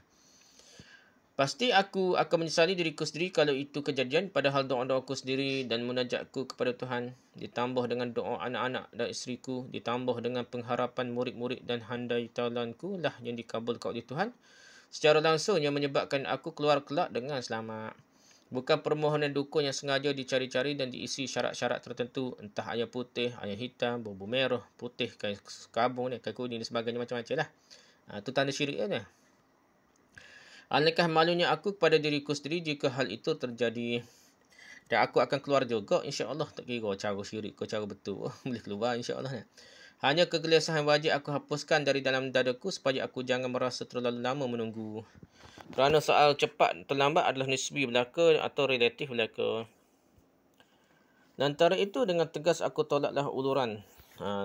Pasti aku akan menyesali diriku sendiri kalau itu kejadian, padahal doa-doaku sendiri dan munajatku kepada Tuhan, ditambah dengan doa anak-anak dan isteriku, ditambah dengan pengharapan murid-murid dan handai taulanku lah yang dikabulkan oleh Tuhan, secara langsung yang menyebabkan aku keluar kelak dengan selamat. Bukan permohonan dukun yang sengaja dicari-cari dan diisi syarat-syarat tertentu, entah ayam putih, ayam hitam, bumbu merah, putih, kain kabung, kain kuning dan sebagainya macam-macam lah. Itu tanda syirik kan. Alangkah malunya aku kepada diriku sendiri jika hal itu terjadi. Dan aku akan keluar juga, insya-Allah. Tak kira cara syirik ke cara betul. Boleh keluar, insya-Allah. Hanya kegelisahan wajib aku hapuskan dari dalam dadaku supaya aku jangan merasa terlalu lama menunggu. Kerana soal cepat terlambat adalah nisbi belaka atau relatif belaka. Antara itu, dengan tegas aku tolaklah uluran,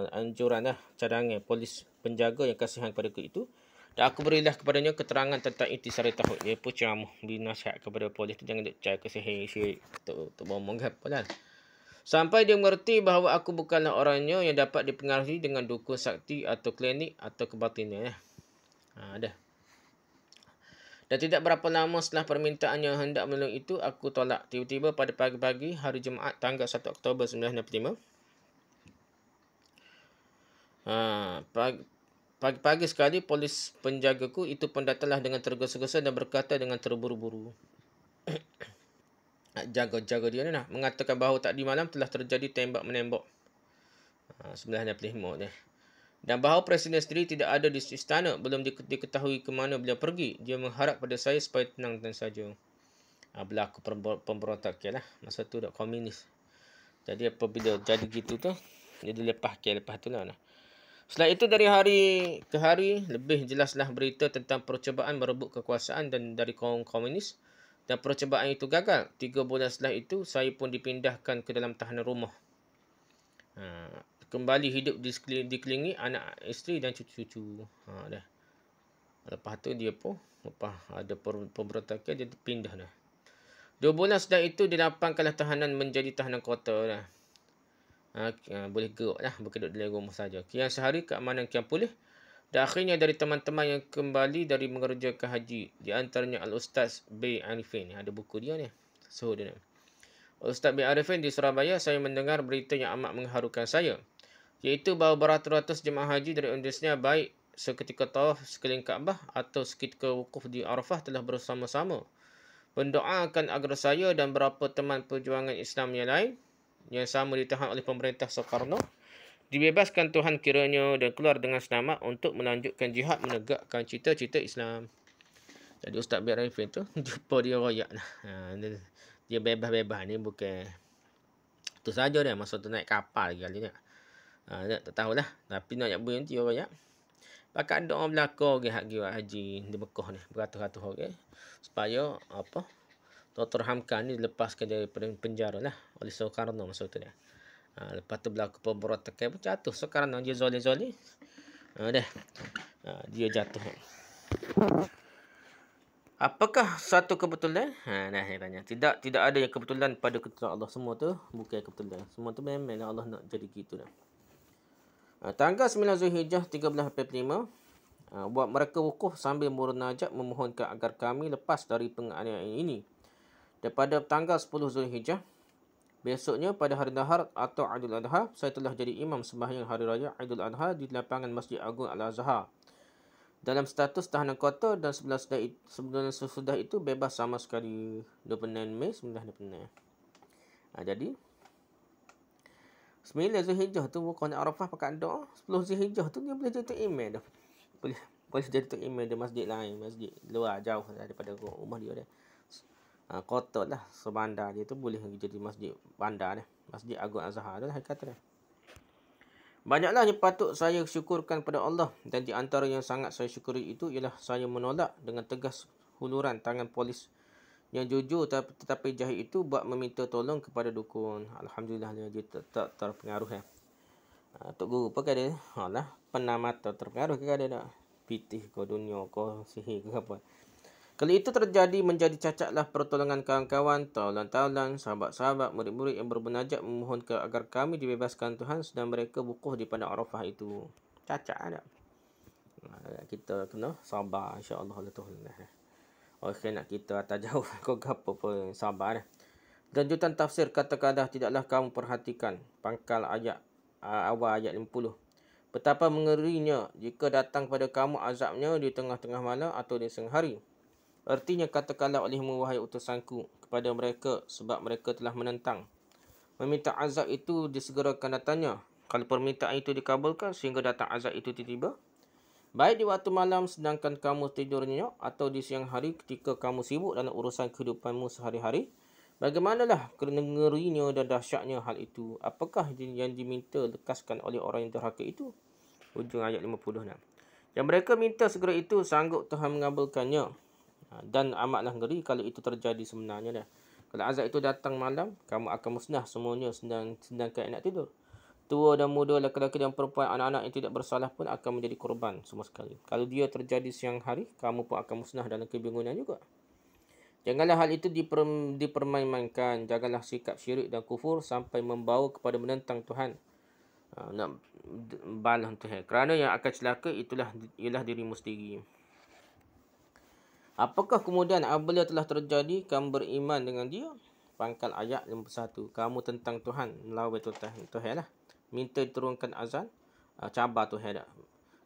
anjuran cadangan polis penjaga yang kasihan padaku itu. Dan aku berilah kepadanya keterangan tentang intisari tauhid. Dia pun ceramah binasihat kepada polis tu, jangan duk cari ke sihir untuk bohong apa lah. Sampai dia mengerti bahawa aku bukanlah orangnya yang dapat dipengaruhi dengan dukun sakti atau klinik atau kebatinan. Dah. Dan tidak berapa lama setelah permintaan yang hendak menolong itu, aku tolak. Tiba-tiba pada pagi-pagi hari Jumaat tanggal 1 Oktober 1965. Pagi-pagi sekali polis penjagaku itu pun datanglah dengan tergesa-gesa dan berkata dengan terburu-buru. Jaga-jaga dia ni lah. Mengatakan bahawa tadi malam telah terjadi tembak-menembak. 1965 ni. Dan bahawa Presiden sendiri tidak ada di istana. Belum diketahui ke mana beliau pergi. Dia mengharap pada saya supaya tenang dan saja. Berlaku pemberontakan lah. Masa tu dah komunis. Jadi apabila jadi gitu tu, dia lepas tu lah. Setelah itu dari hari ke hari lebih jelaslah berita tentang percubaan merebut kekuasaan dan dari kaum komunis, dan percubaan itu gagal. 3 bulan setelah itu saya pun dipindahkan ke dalam tahanan rumah. Kembali hidup dikelilingi anak isteri dan cucu-cucu. Dah. Lepas tu dia pun lepas ada pemberontakan dia pindah dah. 2 bulan setelah itu dilapangkanlah tahanan menjadi tahanan kota dah. Boleh gerak lah, bukan duduk dalam rumah saja. Kian sehari keamanan kian pulih. Dan akhirnya dari teman-teman yang kembali dari mengerjakan haji, di antaranya Al-Ustaz B. Arifin. Ada buku dia ni. Suhu dia ni. Ustaz B. Arifin di Surabaya, saya mendengar berita yang amat mengharukan saya. Iaitu bahawa beratus-ratus jemaah haji dari Indonesia, baik seketika tawaf sekeliling Kaabah atau seketika wukuf di Arafah, telah bersama-sama mendoakan agar saya dan beberapa teman perjuangan Islam yang lain yang sama ditahan oleh pemerintah Soekarno dibebaskan Tuhan kiranya dan keluar dengan selamat untuk melanjutkan jihad menegakkan cita-cita Islam. Jadi Ustaz B. Arifin tu jumpa dia royak lah. Dia bebas-bebas ni bukan tu saja dia, masa tu naik kapal kali ni. Tak tahulah, tapi nak buat dia royak. Pakat doa belaka haji di Mekah ni beratus-ratus orang supaya apa? Dr. Hamka ni dilepaskan daripada penjara lah oleh Soekarno masa tu dia. Lepas tu berlaku pemberontakan pun jatuh. Soekarno dia zoli-zoli. Dia jatuh. Apakah satu kebetulan? Saya tanya. Tidak ada yang kebetulan pada ketentuan Allah. Semua tu bukan kebetulan. Semua tu memang Allah nak jadi gitu dah. Tanggal 9 Zulhijjah 1345, buat mereka wukuf sambil munajat memohonkan agar kami lepas dari penganiayaan ini. Dan pada tanggal 10 Zulhijjah, besoknya pada hari Nahar atau Aidul Adha, saya telah jadi imam sembahyang hari raya Aidul Adha di lapangan Masjid Agung Al-Azhar. Dalam status tahanan kota dan sebelum sesudah itu bebas sama sekali. 26 Mei 1926. Jadi 9 Zulhijjah tu bukan Arafah pakai doa. 10 Zulhijjah tu dia boleh jadi imam dah. Boleh jadi imam di masjid lain, masjid luar jauh daripada rumah dia. Kota lah, sebandar dia tu boleh jadi masjid bandar ni. Masjid Agung Azhar tu lah kata dia. Banyaklah yang patut saya syukurkan pada Allah, dan di antara yang sangat saya syukuri itu ialah saya menolak dengan tegas huluran tangan polis yang jujur tetapi jahil itu buat meminta tolong kepada dukun. Alhamdulillah dia tak terpengaruh ya. Tok guru apa kata dia? Alah, penamata terpengaruh ke kata dia. Pitih ke dunia ke sihir ke apa. Kalau itu terjadi, menjadi cacatlah pertolongan kawan-kawan, taulan-taulan, sahabat-sahabat, murid-murid yang bermunajat memohonkan agar kami dibebaskan Tuhan sedang mereka wukuf di padang Arafah itu. Cacat ada. Kita kena sabar, insya-Allah. Khianat kita atas jauh. Kau gapo pun sabar dah. Lanjutan tafsir kata-kata tidaklah kamu perhatikan pangkal ayat awal ayat 50. Betapa mengerinya jika datang pada kamu azabnya di tengah-tengah malam atau di siang hari. Artinya katakanlah olehmu wahai utusanku kepada mereka sebab mereka telah menentang. Meminta azab itu disegerakan datangnya. Kalau permintaan itu dikabulkan sehingga datang azab itu tiba-tiba. Baik di waktu malam sedangkan kamu tidur nyenyak atau di siang hari ketika kamu sibuk dalam urusan kehidupanmu sehari-hari. Bagimanalah ngerinya dan dahsyatnya hal itu. Apakah yang diminta lekaskan oleh orang yang derhaka itu? Hujung ayat 56. Yang mereka minta segera itu sanggup Tuhan mengabulkannya. Dan amatlah ngeri kalau itu terjadi sebenarnya dah. Kalau azab itu datang malam, kamu akan musnah semuanya sedangkan nak tidur. Tua dan muda, lelaki-lelaki dan perempuan, anak-anak yang tidak bersalah pun akan menjadi korban semua sekali. Kalau dia terjadi siang hari, kamu pun akan musnah dalam kebingungan juga. Janganlah hal itu dipermainkan. Janganlah sikap syirik dan kufur sampai membawa kepada menentang Tuhan. Nak balas Tuhan. Kerana yang akan celaka ialah dirimu sendiri. Apakah kemudian apabila telah terjadi kamu beriman dengan dia? Pangkal ayat 51. Kamu tentang Tuhan. Melawan Tuhan lah. Minta diturunkan azab. Cabar Tuhan dah.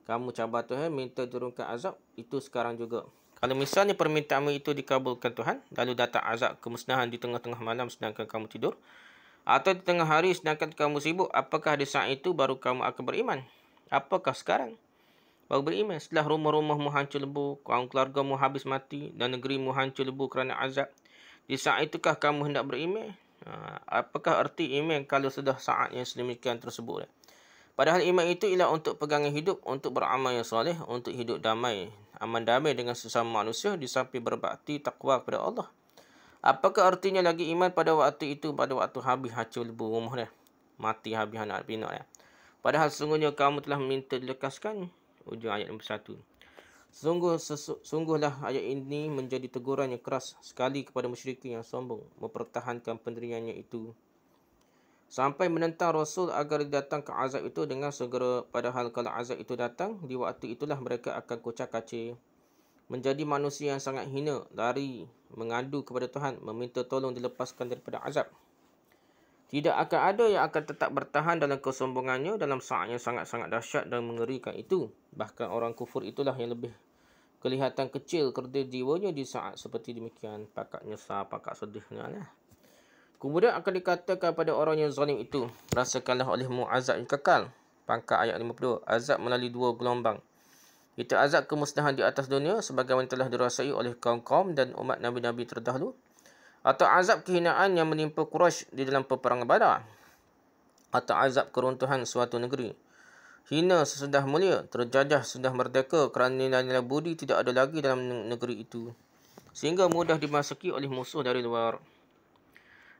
Kamu cabar Tuhan. Minta diturunkan azab. Itu sekarang juga. Kalau misalnya permintaanmu itu dikabulkan Tuhan. Lalu datang azab kemusnahan di tengah-tengah malam sedangkan kamu tidur. Atau di tengah hari sedangkan kamu sibuk. Apakah di saat itu baru kamu akan beriman? Apakah sekarang baru beriman? Setelah rumah-rumahmu hancur lebu, kaum keluargamu habis mati dan negerimu hancur lebu kerana azab. Di saat itukah kamu hendak beriman? Apakah arti iman kalau sudah saat yang sedemikian tersebut? Padahal iman itu ialah untuk pegangan hidup, untuk beramal yang soleh, untuk hidup damai. Aman damai dengan sesama manusia di samping berbakti takwa kepada Allah. Apakah artinya lagi iman pada waktu itu, pada waktu habis hancur lebu rumah dah. Mati habis anak pinak dah. Padahal sesungguhnya kamu telah minta dilekaskan. Hujung ayat 61. Sungguhlah ayat ini menjadi teguran yang keras sekali kepada musyrikin yang sombong mempertahankan pendiriannya itu sampai menentang Rasul agar didatangkan azab itu dengan segera. Padahal kalau azab itu datang, di waktu itulah mereka akan kocak-kacir. Menjadi manusia yang sangat hina, lari, mengadu kepada Tuhan, meminta tolong dilepaskan daripada azab. Tidak akan ada yang akan tetap bertahan dalam kesombongannya dalam saat yang sangat-sangat dahsyat dan mengerikan itu. Bahkan orang kufur itulah yang lebih kelihatan kecil kerdil jiwanya di saat seperti demikian. Pakak nyesal, pakak sedihnya lah. Kemudian akan dikatakan pada orang yang zalim itu, rasakanlah olehmu azab yang kekal. Pangkat ayat 52. Azab melalui dua gelombang. Itu azab kemusnahan di atas dunia sebagaimana telah dirasai oleh kaum-kaum dan umat Nabi-Nabi terdahulu. Atau azab kehinaan yang menimpa Quraisy di dalam peperangan Badar. Atau azab keruntuhan suatu negeri. Hina sesudah mulia, terjajah sudah merdeka kerana nilai-nilai budi tidak ada lagi dalam negeri itu. Sehingga mudah dimasuki oleh musuh dari luar.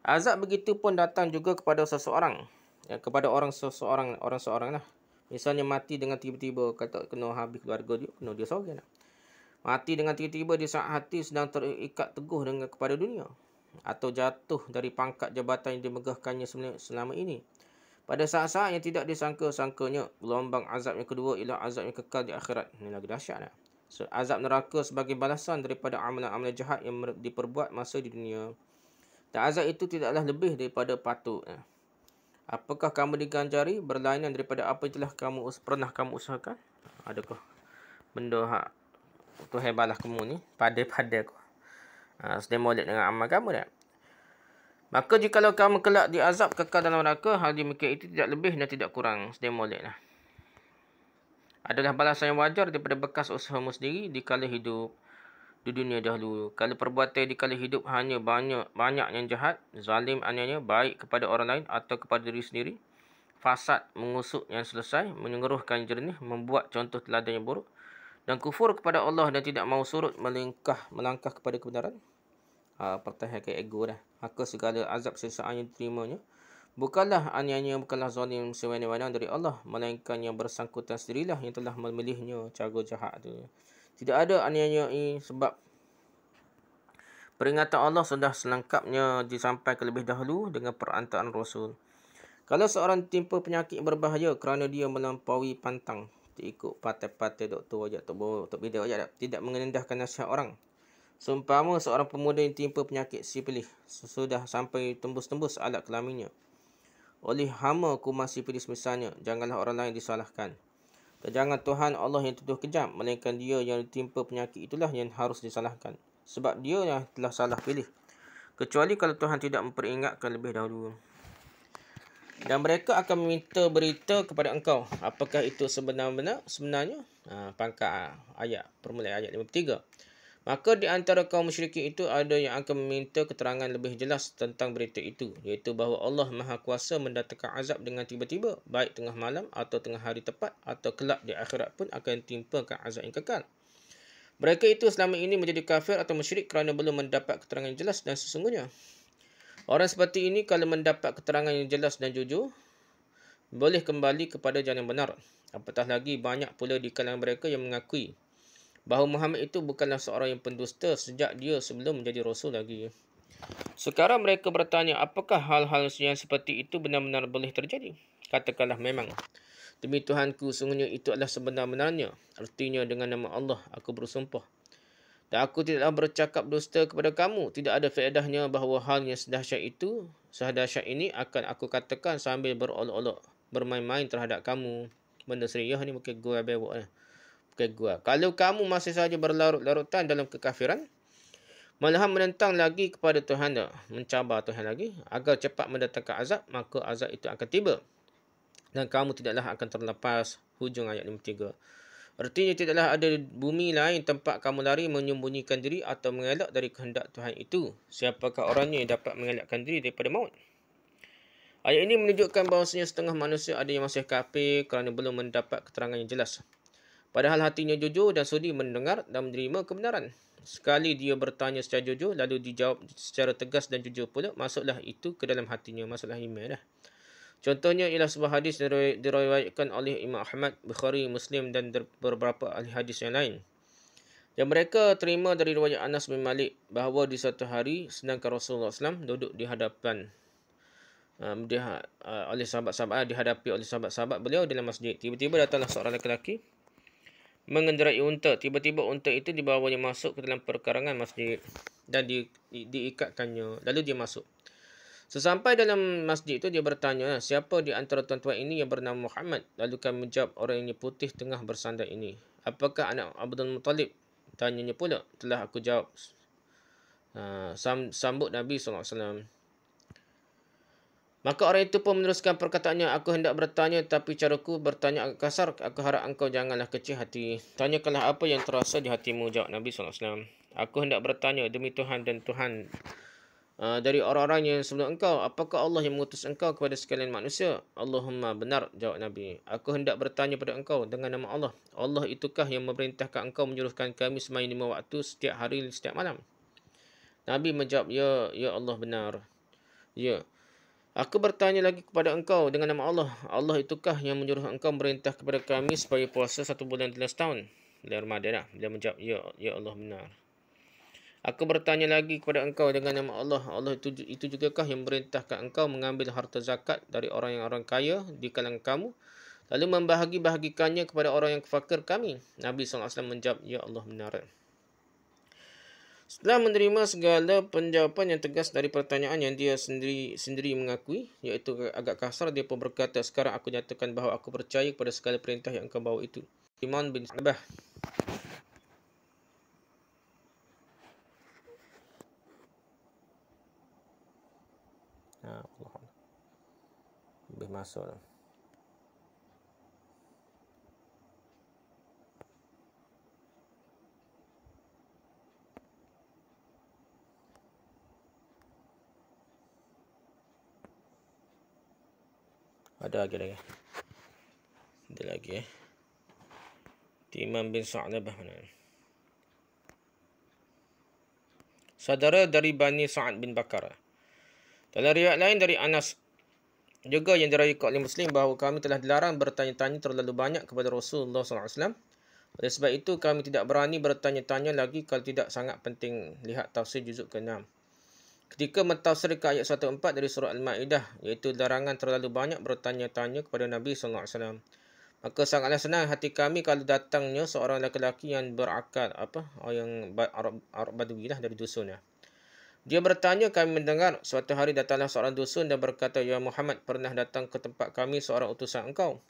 Azab begitu pun datang juga kepada seseorang. Kepada orang seorang lah. Misalnya mati dengan tiba-tiba, kata kena habis keluarga dia, kena dia seorang lah. Mati dengan tiba-tiba di saat hati sedang terikat teguh dengan kepada dunia. Atau jatuh dari pangkat jabatan yang dimegahkannya selama ini. Pada saat-saat yang tidak disangka-sangkanya, gelombang azab yang kedua ialah azab yang kekal di akhirat. Ini lagi dahsyat lah. Azab neraka sebagai balasan daripada amalan-amalan jahat yang diperbuat masa di dunia. Dan azab itu tidaklah lebih daripada patut. Apakah kamu diganjari berlainan daripada apa yang telah pernah kamu usahakan? Adakah benda hak Tuhan balas kamu ni pada-pada kau? Sedang molek dengan amal kamu dah. Maka jikalau kamu kelak diazab kekal dalam neraka, hal demikian itu tidak lebih dan tidak kurang. Sedang molek lah. Adalah balasan yang wajar daripada bekas usahamu sendiri di kala hidup di dunia dahulu. Kalau perbuatan di kala hidup hanya banyak yang jahat, zalim aniaya, baik kepada orang lain atau kepada diri sendiri, fasad, mengusuk yang selesai, menyengeruhkan jernih, membuat contoh teladan yang buruk, dan kufur kepada Allah dan tidak mahu surut melangkah kepada kebenaran, pertahankan ego dah. Maka segala azab sesaan yang diterimanya bukanlah aniaya, bukanlah zalim sewenang-wenang dari Allah, melainkan yang bersangkutan sendirilah yang telah memilihnya cara jahat tu. Tidak ada aniaya ini sebab peringatan Allah sudah selengkapnya disampaikan lebih dahulu dengan perantaraan Rasul. Kalau seorang timpa penyakit berbahaya kerana dia melampaui pantang, ikut partai-partai doktor ajak, tak bidak ajak, tidak mengendahkan nasihat orang, Seumpama seorang pemuda yang timpa penyakit sipilis, sesudah sampai tembus-tembus alat kelaminnya oleh hama kuman sipilis misalnya, janganlah orang lain disalahkan. Dan jangan Tuhan Allah yang tuduh kejam, melainkan dia yang ditimpa penyakit itulah yang harus disalahkan. Sebab dia yang telah salah pilih. Kecuali kalau Tuhan tidak memperingatkan lebih dahulu. Dan mereka akan meminta berita kepada engkau. Apakah itu sebenarnya? Pangkat ayat, permulaan ayat 53. Maka di antara kaum musyrikin itu ada yang akan meminta keterangan lebih jelas tentang berita itu, iaitu bahawa Allah Maha Kuasa mendatangkan azab dengan tiba-tiba, baik tengah malam atau tengah hari tepat, atau kelak di akhirat pun akan timpakan azab yang kekal. Mereka itu selama ini menjadi kafir atau musyrik kerana belum mendapat keterangan yang jelas dan sesungguhnya. Orang seperti ini kalau mendapat keterangan yang jelas dan jujur, boleh kembali kepada jalan yang benar. Apatah lagi banyak pula di kalangan mereka yang mengakui bahawa Muhammad itu bukanlah seorang yang pendusta sejak dia sebelum menjadi Rasul lagi. Sekarang mereka bertanya, apakah hal-hal yang seperti itu benar-benar boleh terjadi? Katakanlah memang. Demi Tuhanku, sungguhnya itu adalah sebenar-benarnya. Artinya dengan nama Allah, aku bersumpah. Dan aku tidaklah bercakap dusta kepada kamu. Tidak ada faedahnya bahawa hal yang sedahsyat ini akan aku katakan sambil berolok-olok, bermain-main terhadap kamu. Benda serius ni bukan gua bewak ni. Kalau kamu masih saja berlarut-larutan dalam kekafiran, malahan menentang lagi kepada Tuhan, mencabar Tuhan lagi, agar cepat mendatangkan azab, maka azab itu akan tiba. Dan kamu tidaklah akan terlepas. Hujung ayat 53. Artinya tidaklah ada bumi lain tempat kamu lari menyembunyikan diri atau mengelak dari kehendak Tuhan itu. Siapakah orangnya yang dapat mengelakkan diri daripada maut? Ayat ini menunjukkan bahawasanya setengah manusia ada yang masih kafir kerana belum mendapat keterangan yang jelas. Padahal hatinya jujur dan sudi mendengar dan menerima kebenaran. Sekali dia bertanya secara jujur, lalu dijawab secara tegas dan jujur pula, masuklah itu ke dalam hatinya, masuklah iman dah. Contohnya ialah sebuah hadis diriwayatkan oleh Imam Ahmad, Bukhari, Muslim dan beberapa ahli hadis yang lain. Yang mereka terima dari riwayat Anas bin Malik bahawa di satu hari sedangkan Rasulullah SAW duduk di hadapan oleh sahabat-sahabat, dihadapi oleh sahabat-sahabat beliau dalam masjid. Tiba-tiba datanglah seorang lelaki mengendarai unta. Tiba-tiba unta itu dibawanya masuk ke dalam perkarangan masjid dan diikatkannya. Lalu dia masuk. Sesampai dalam masjid itu dia bertanya, siapa di antara tuan-tuan ini yang bernama Muhammad? Lalu kami menjawab, orang yang putih tengah bersandar ini. Apakah anak Abdul Muttalib? Tanyanya pula. Telah aku jawab. Sambut Nabi SAW. Maka orang itu pun meneruskan perkataannya, aku hendak bertanya tapi caraku bertanya agak kasar. Aku harap engkau janganlah kecil hati. Tanyakanlah apa yang terasa di hatimu, jawab Nabi SAW. Aku hendak bertanya demi Tuhan dan Tuhan dari orang-orang yang sebelum engkau, apakah Allah yang mengutus engkau kepada sekalian manusia? Allahumma benar, jawab Nabi. Aku hendak bertanya pada engkau dengan nama Allah. Allah itukah yang memerintahkan engkau menyuruhkan kami sembahyang 5 waktu setiap hari setiap malam? Nabi menjawab, ya Allah benar. Ya. Aku bertanya lagi kepada engkau dengan nama Allah. Allah itukah yang menyuruh engkau merintah kepada kami supaya puasa 1 bulan 13 tahun? Bulan Ramadan lah. Dia menjawab, ya Allah benar. Aku bertanya lagi kepada engkau dengan nama Allah. Allah itu jugakah yang memerintahkan engkau mengambil harta zakat dari orang kaya di kalangan kamu, lalu membahagi-bahagikannya kepada orang yang fakir kami? Nabi SAW menjawab, ya Allah benar. Setelah menerima segala penjawapan yang tegas dari pertanyaan yang dia sendiri mengakui, iaitu agak kasar, dia pun berkata, sekarang aku nyatakan bahawa aku percaya kepada segala perintah yang engkau bawa itu. Iman bin Sabah. Allah. Lebih masuk lah. Ada lagi. Imam bin Sa'labah mana? Saudara dari Bani Sa'ad bin Bakar. Dalam riwayat lain dari Anas juga yang diriwayatkan oleh Muslim bahawa kami telah dilarang bertanya-tanya terlalu banyak kepada Rasulullah SAW. Oleh sebab itu kami tidak berani bertanya-tanya lagi kalau tidak sangat penting. Lihat tafsir juzuk ke-6. Ketika mentafsirkan ayat 104 dari surah Al-Ma'idah, iaitu larangan terlalu banyak bertanya-tanya kepada Nabi SAW. Maka sangatlah senang hati kami kalau datangnya seorang lelaki yang berakal, yang Arab Badui lah dari dusun. Dia bertanya, kami mendengar suatu hari datanglah seorang dusun dan berkata, ya Muhammad, pernah datang ke tempat kami seorang utusan engkau.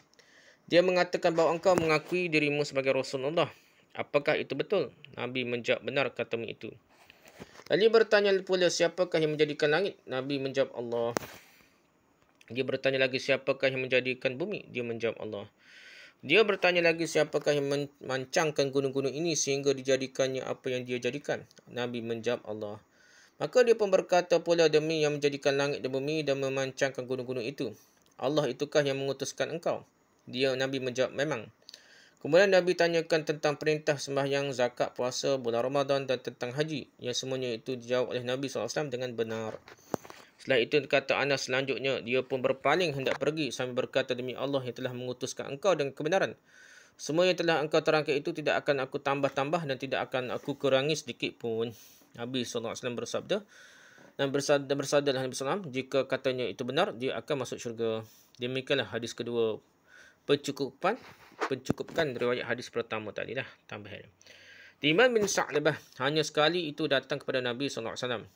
Dia mengatakan bahawa engkau mengakui dirimu sebagai Rasulullah. Apakah itu betul? Nabi menjawab, benar katamu itu. Lalu bertanya pula, siapakah yang menjadikan langit? Nabi menjawab, Allah. Dia bertanya lagi, siapakah yang menjadikan bumi? Dia menjawab, Allah. Dia bertanya lagi, siapakah yang memancangkan gunung-gunung ini sehingga dijadikannya apa yang dia jadikan? Nabi menjawab, Allah. Maka dia pun berkata pula, demi yang menjadikan langit dan bumi dan memancangkan gunung-gunung itu, Allah itukah yang mengutuskan engkau? Nabi menjawab, memang. Kemudian Nabi tanyakan tentang perintah sembahyang, zakat, puasa, bulan Ramadan dan tentang haji. Yang semuanya itu dijawab oleh Nabi SAW dengan benar. Setelah itu kata Anas, selanjutnya dia pun berpaling hendak pergi sambil berkata, demi Allah yang telah mengutuskan engkau dengan kebenaran, semua yang telah engkau terangkan itu tidak akan aku tambah-tambah dan tidak akan aku kurangi sedikit pun. Nabi SAW bersabda, dan bersabda Nabi SAW, jika katanya itu benar, dia akan masuk syurga. Demikianlah hadis kedua. Pencukupkan riwayat hadis pertama tadi lah. Tambahan. Diman bin Sa'labah hanya sekali itu datang kepada Nabi SAW.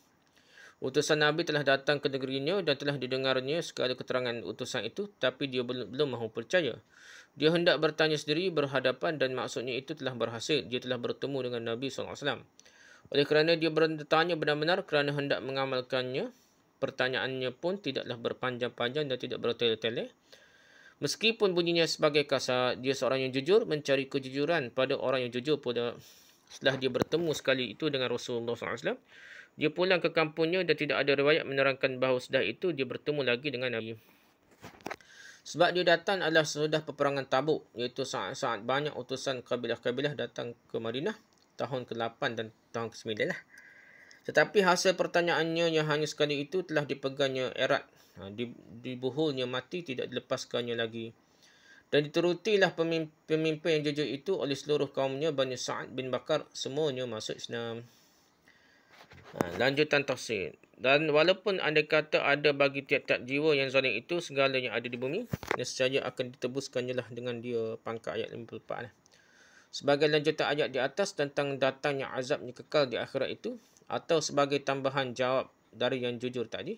Utusan Nabi telah datang ke negerinya dan telah didengarnya segala keterangan utusan itu, tapi dia belum mahu percaya. Dia hendak bertanya sendiri berhadapan dan maksudnya itu telah berhasil. Dia telah bertemu dengan Nabi SAW. Oleh kerana dia bertanya benar-benar kerana hendak mengamalkannya, pertanyaannya pun tidaklah berpanjang-panjang dan tidak bertele-tele. Meskipun bunyinya sebagai kasar, dia seorang yang jujur, mencari kejujuran pada orang yang jujur pula. Setelah dia bertemu sekali itu dengan Rasulullah SAW, dia pulang ke kampungnya dan tidak ada riwayat menerangkan bahawa sudah itu dia bertemu lagi dengan Nabi. Sebab dia datang adalah sesudah peperangan Tabuk, iaitu saat banyak utusan kabilah-kabilah datang ke Madinah tahun ke-8 dan tahun ke-9 lah. Tetapi hasil pertanyaannya yang hanya sekali itu telah dipegangnya erat. Dibuhulnya mati, tidak dilepaskannya lagi. Dan diturutilah pemimpin yang jujur itu oleh seluruh kaumnya, Bani Sa'ad bin Bakar, semuanya masuk Islam. Lanjutan tafsir. Dan walaupun andai kata ada bagi tiap-tiap jiwa yang zalim itu segala yang ada di bumi, nescaya akan ditebuskannya lah dengan dia. Pangkat ayat 54 lah. Sebagai lanjutan ayat di atas tentang datangnya azabnya kekal di akhirat itu, atau sebagai tambahan jawab dari yang jujur tadi,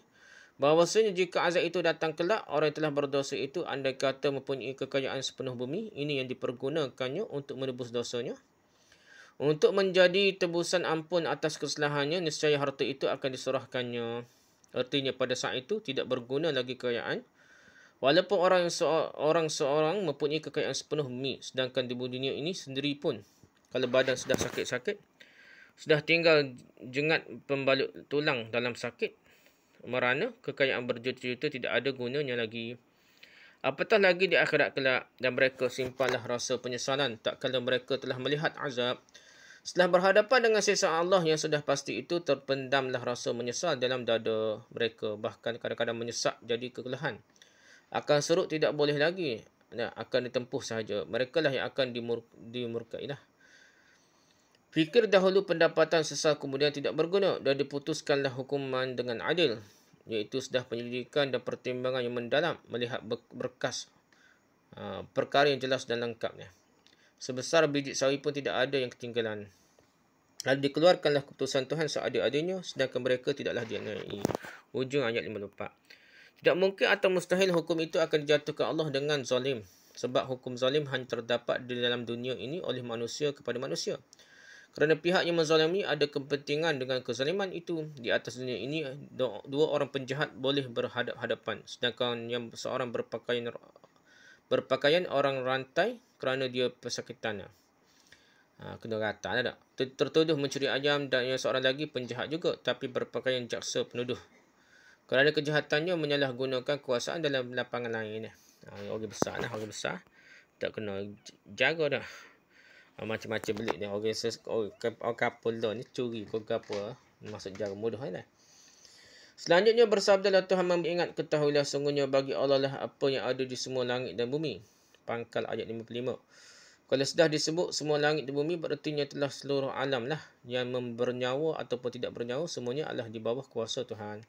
bahawasanya jika azab itu datang kelak, orang yang telah berdosa itu andai kata mempunyai kekayaan sepenuh bumi, ini yang dipergunakannya untuk menebus dosanya. Untuk menjadi tebusan ampun atas kesalahannya, nescaya harta itu akan diserahkannya. Artinya pada saat itu tidak berguna lagi kekayaan. Walaupun orang seorang mempunyai kekayaan sepenuh bumi, sedangkan di dunia ini sendiri pun, kalau badan sudah sakit-sakit, sudah tinggal jengat pembalut tulang dalam sakit, merana, kekayaan berjuta-juta tidak ada gunanya lagi. Apatah lagi di akhirat kelak, dan mereka simpanlah rasa penyesalan tak kala mereka telah melihat azab. Setelah berhadapan dengan sisa Allah yang sudah pasti itu, terpendamlah rasa menyesal dalam dada mereka. Bahkan kadang-kadang menyesak jadi kekelahan. Akan serut tidak boleh lagi. Akan ditempuh sahaja. Mereka lah yang akan dimurkai lah. Fikir dahulu pendapatan sesal kemudian tidak berguna dan diputuskanlah hukuman dengan adil. Iaitu sudah penyelidikan dan pertimbangan yang mendalam melihat berkas perkara yang jelas dan lengkapnya. Sebesar biji sawi pun tidak ada yang ketinggalan. Lalu dikeluarkanlah keputusan Tuhan seadil-adilnya, sedangkan mereka tidaklah dianiayai. Hujung ayat 54. Tidak mungkin atau mustahil hukum itu akan dijatuhkan Allah dengan zalim. Sebab hukum zalim hanya terdapat di dalam dunia ini oleh manusia kepada manusia. Kerana pihak yang menzalimi ada kepentingan dengan kezaliman itu. Di atas dunia ini, dua orang penjahat boleh berhadap-hadapan. Sedangkan yang seorang berpakaian orang rantai kerana dia pesakitan. Kena rata tak? Tertuduh mencuri ayam dan yang seorang lagi penjahat juga, tapi berpakaian jaksa penuduh. Kerana kejahatannya menyalahgunakan kuasaan dalam lapangan lain. Orang besar lah, orang besar. Tak kena jaga dah. Macam-macam belik ni. Orang kapal dah ni curi ke apa. Masuk jaga mudah lah. Selanjutnya bersabdalah Tuhan mengingat, ketahuilah sungguhnya bagi Allah lah apa yang ada di semua langit dan bumi. Pangkal ayat 55. Kalau sudah disebut semua langit dan bumi, berartinya telah seluruh alam lah yang bernyawa ataupun tidak bernyawa, semuanya adalah di bawah kuasa Tuhan.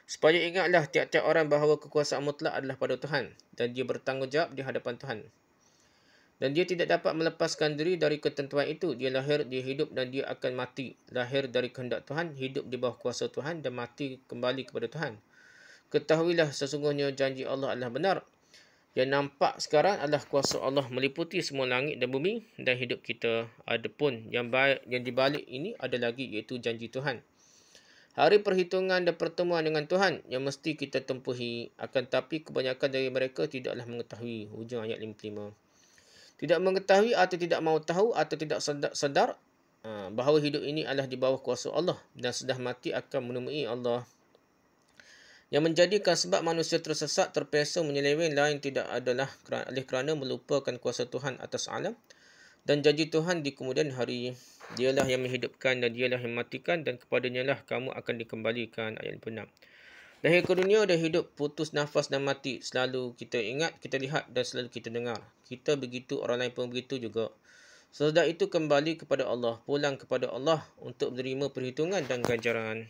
Supaya ingatlah tiap-tiap orang bahawa kekuasaan mutlak adalah pada Tuhan dan dia bertanggungjawab di hadapan Tuhan. Dan dia tidak dapat melepaskan diri dari ketentuan itu. Dia lahir, dia hidup dan dia akan mati. Lahir dari kehendak Tuhan, hidup di bawah kuasa Tuhan dan mati kembali kepada Tuhan. Ketahuilah sesungguhnya janji Allah adalah benar. Yang nampak sekarang adalah kuasa Allah meliputi semua langit dan bumi dan hidup kita. Adapun yang dibalik ini ada lagi, iaitu janji Tuhan. Hari perhitungan dan pertemuan dengan Tuhan yang mesti kita tempuhi. Akan tapi kebanyakan dari mereka tidaklah mengetahui. Hujung ayat 55. Tidak mengetahui atau tidak mahu tahu atau tidak sedar bahawa hidup ini adalah di bawah kuasa Allah dan sudah mati akan menemui Allah. Yang menjadikan sebab manusia tersesat, terpesong, menyeleweng lain tidak adalah kerana melupakan kuasa Tuhan atas alam dan janji Tuhan di kemudian hari. Dialah yang menghidupkan dan dialah yang mematikan dan kepadanya lah kamu akan dikembalikan. Ayat 6. Lahir ke dunia dan hidup, putus nafas dan mati. Selalu kita ingat, kita lihat dan selalu kita dengar. Kita begitu, orang lain pun begitu juga. Sesudah itu kembali kepada Allah, pulang kepada Allah untuk menerima perhitungan dan ganjaran.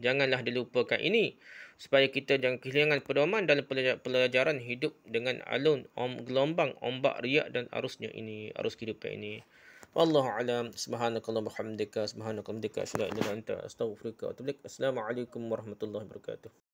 Janganlah dilupakan ini, supaya kita jangan kehilangan pedoman dalam pelajaran hidup dengan alun, gelombang, ombak, riak dan arusnya ini, arus kehidupan ini. Wallahu alam. Subhanakallah bihamdika, subhanakallah bihamdika, asyhadu an la ilaha illa anta, astaghfiruka wa atubu ilaik. Assalamualaikum warahmatullahi wabarakatuh.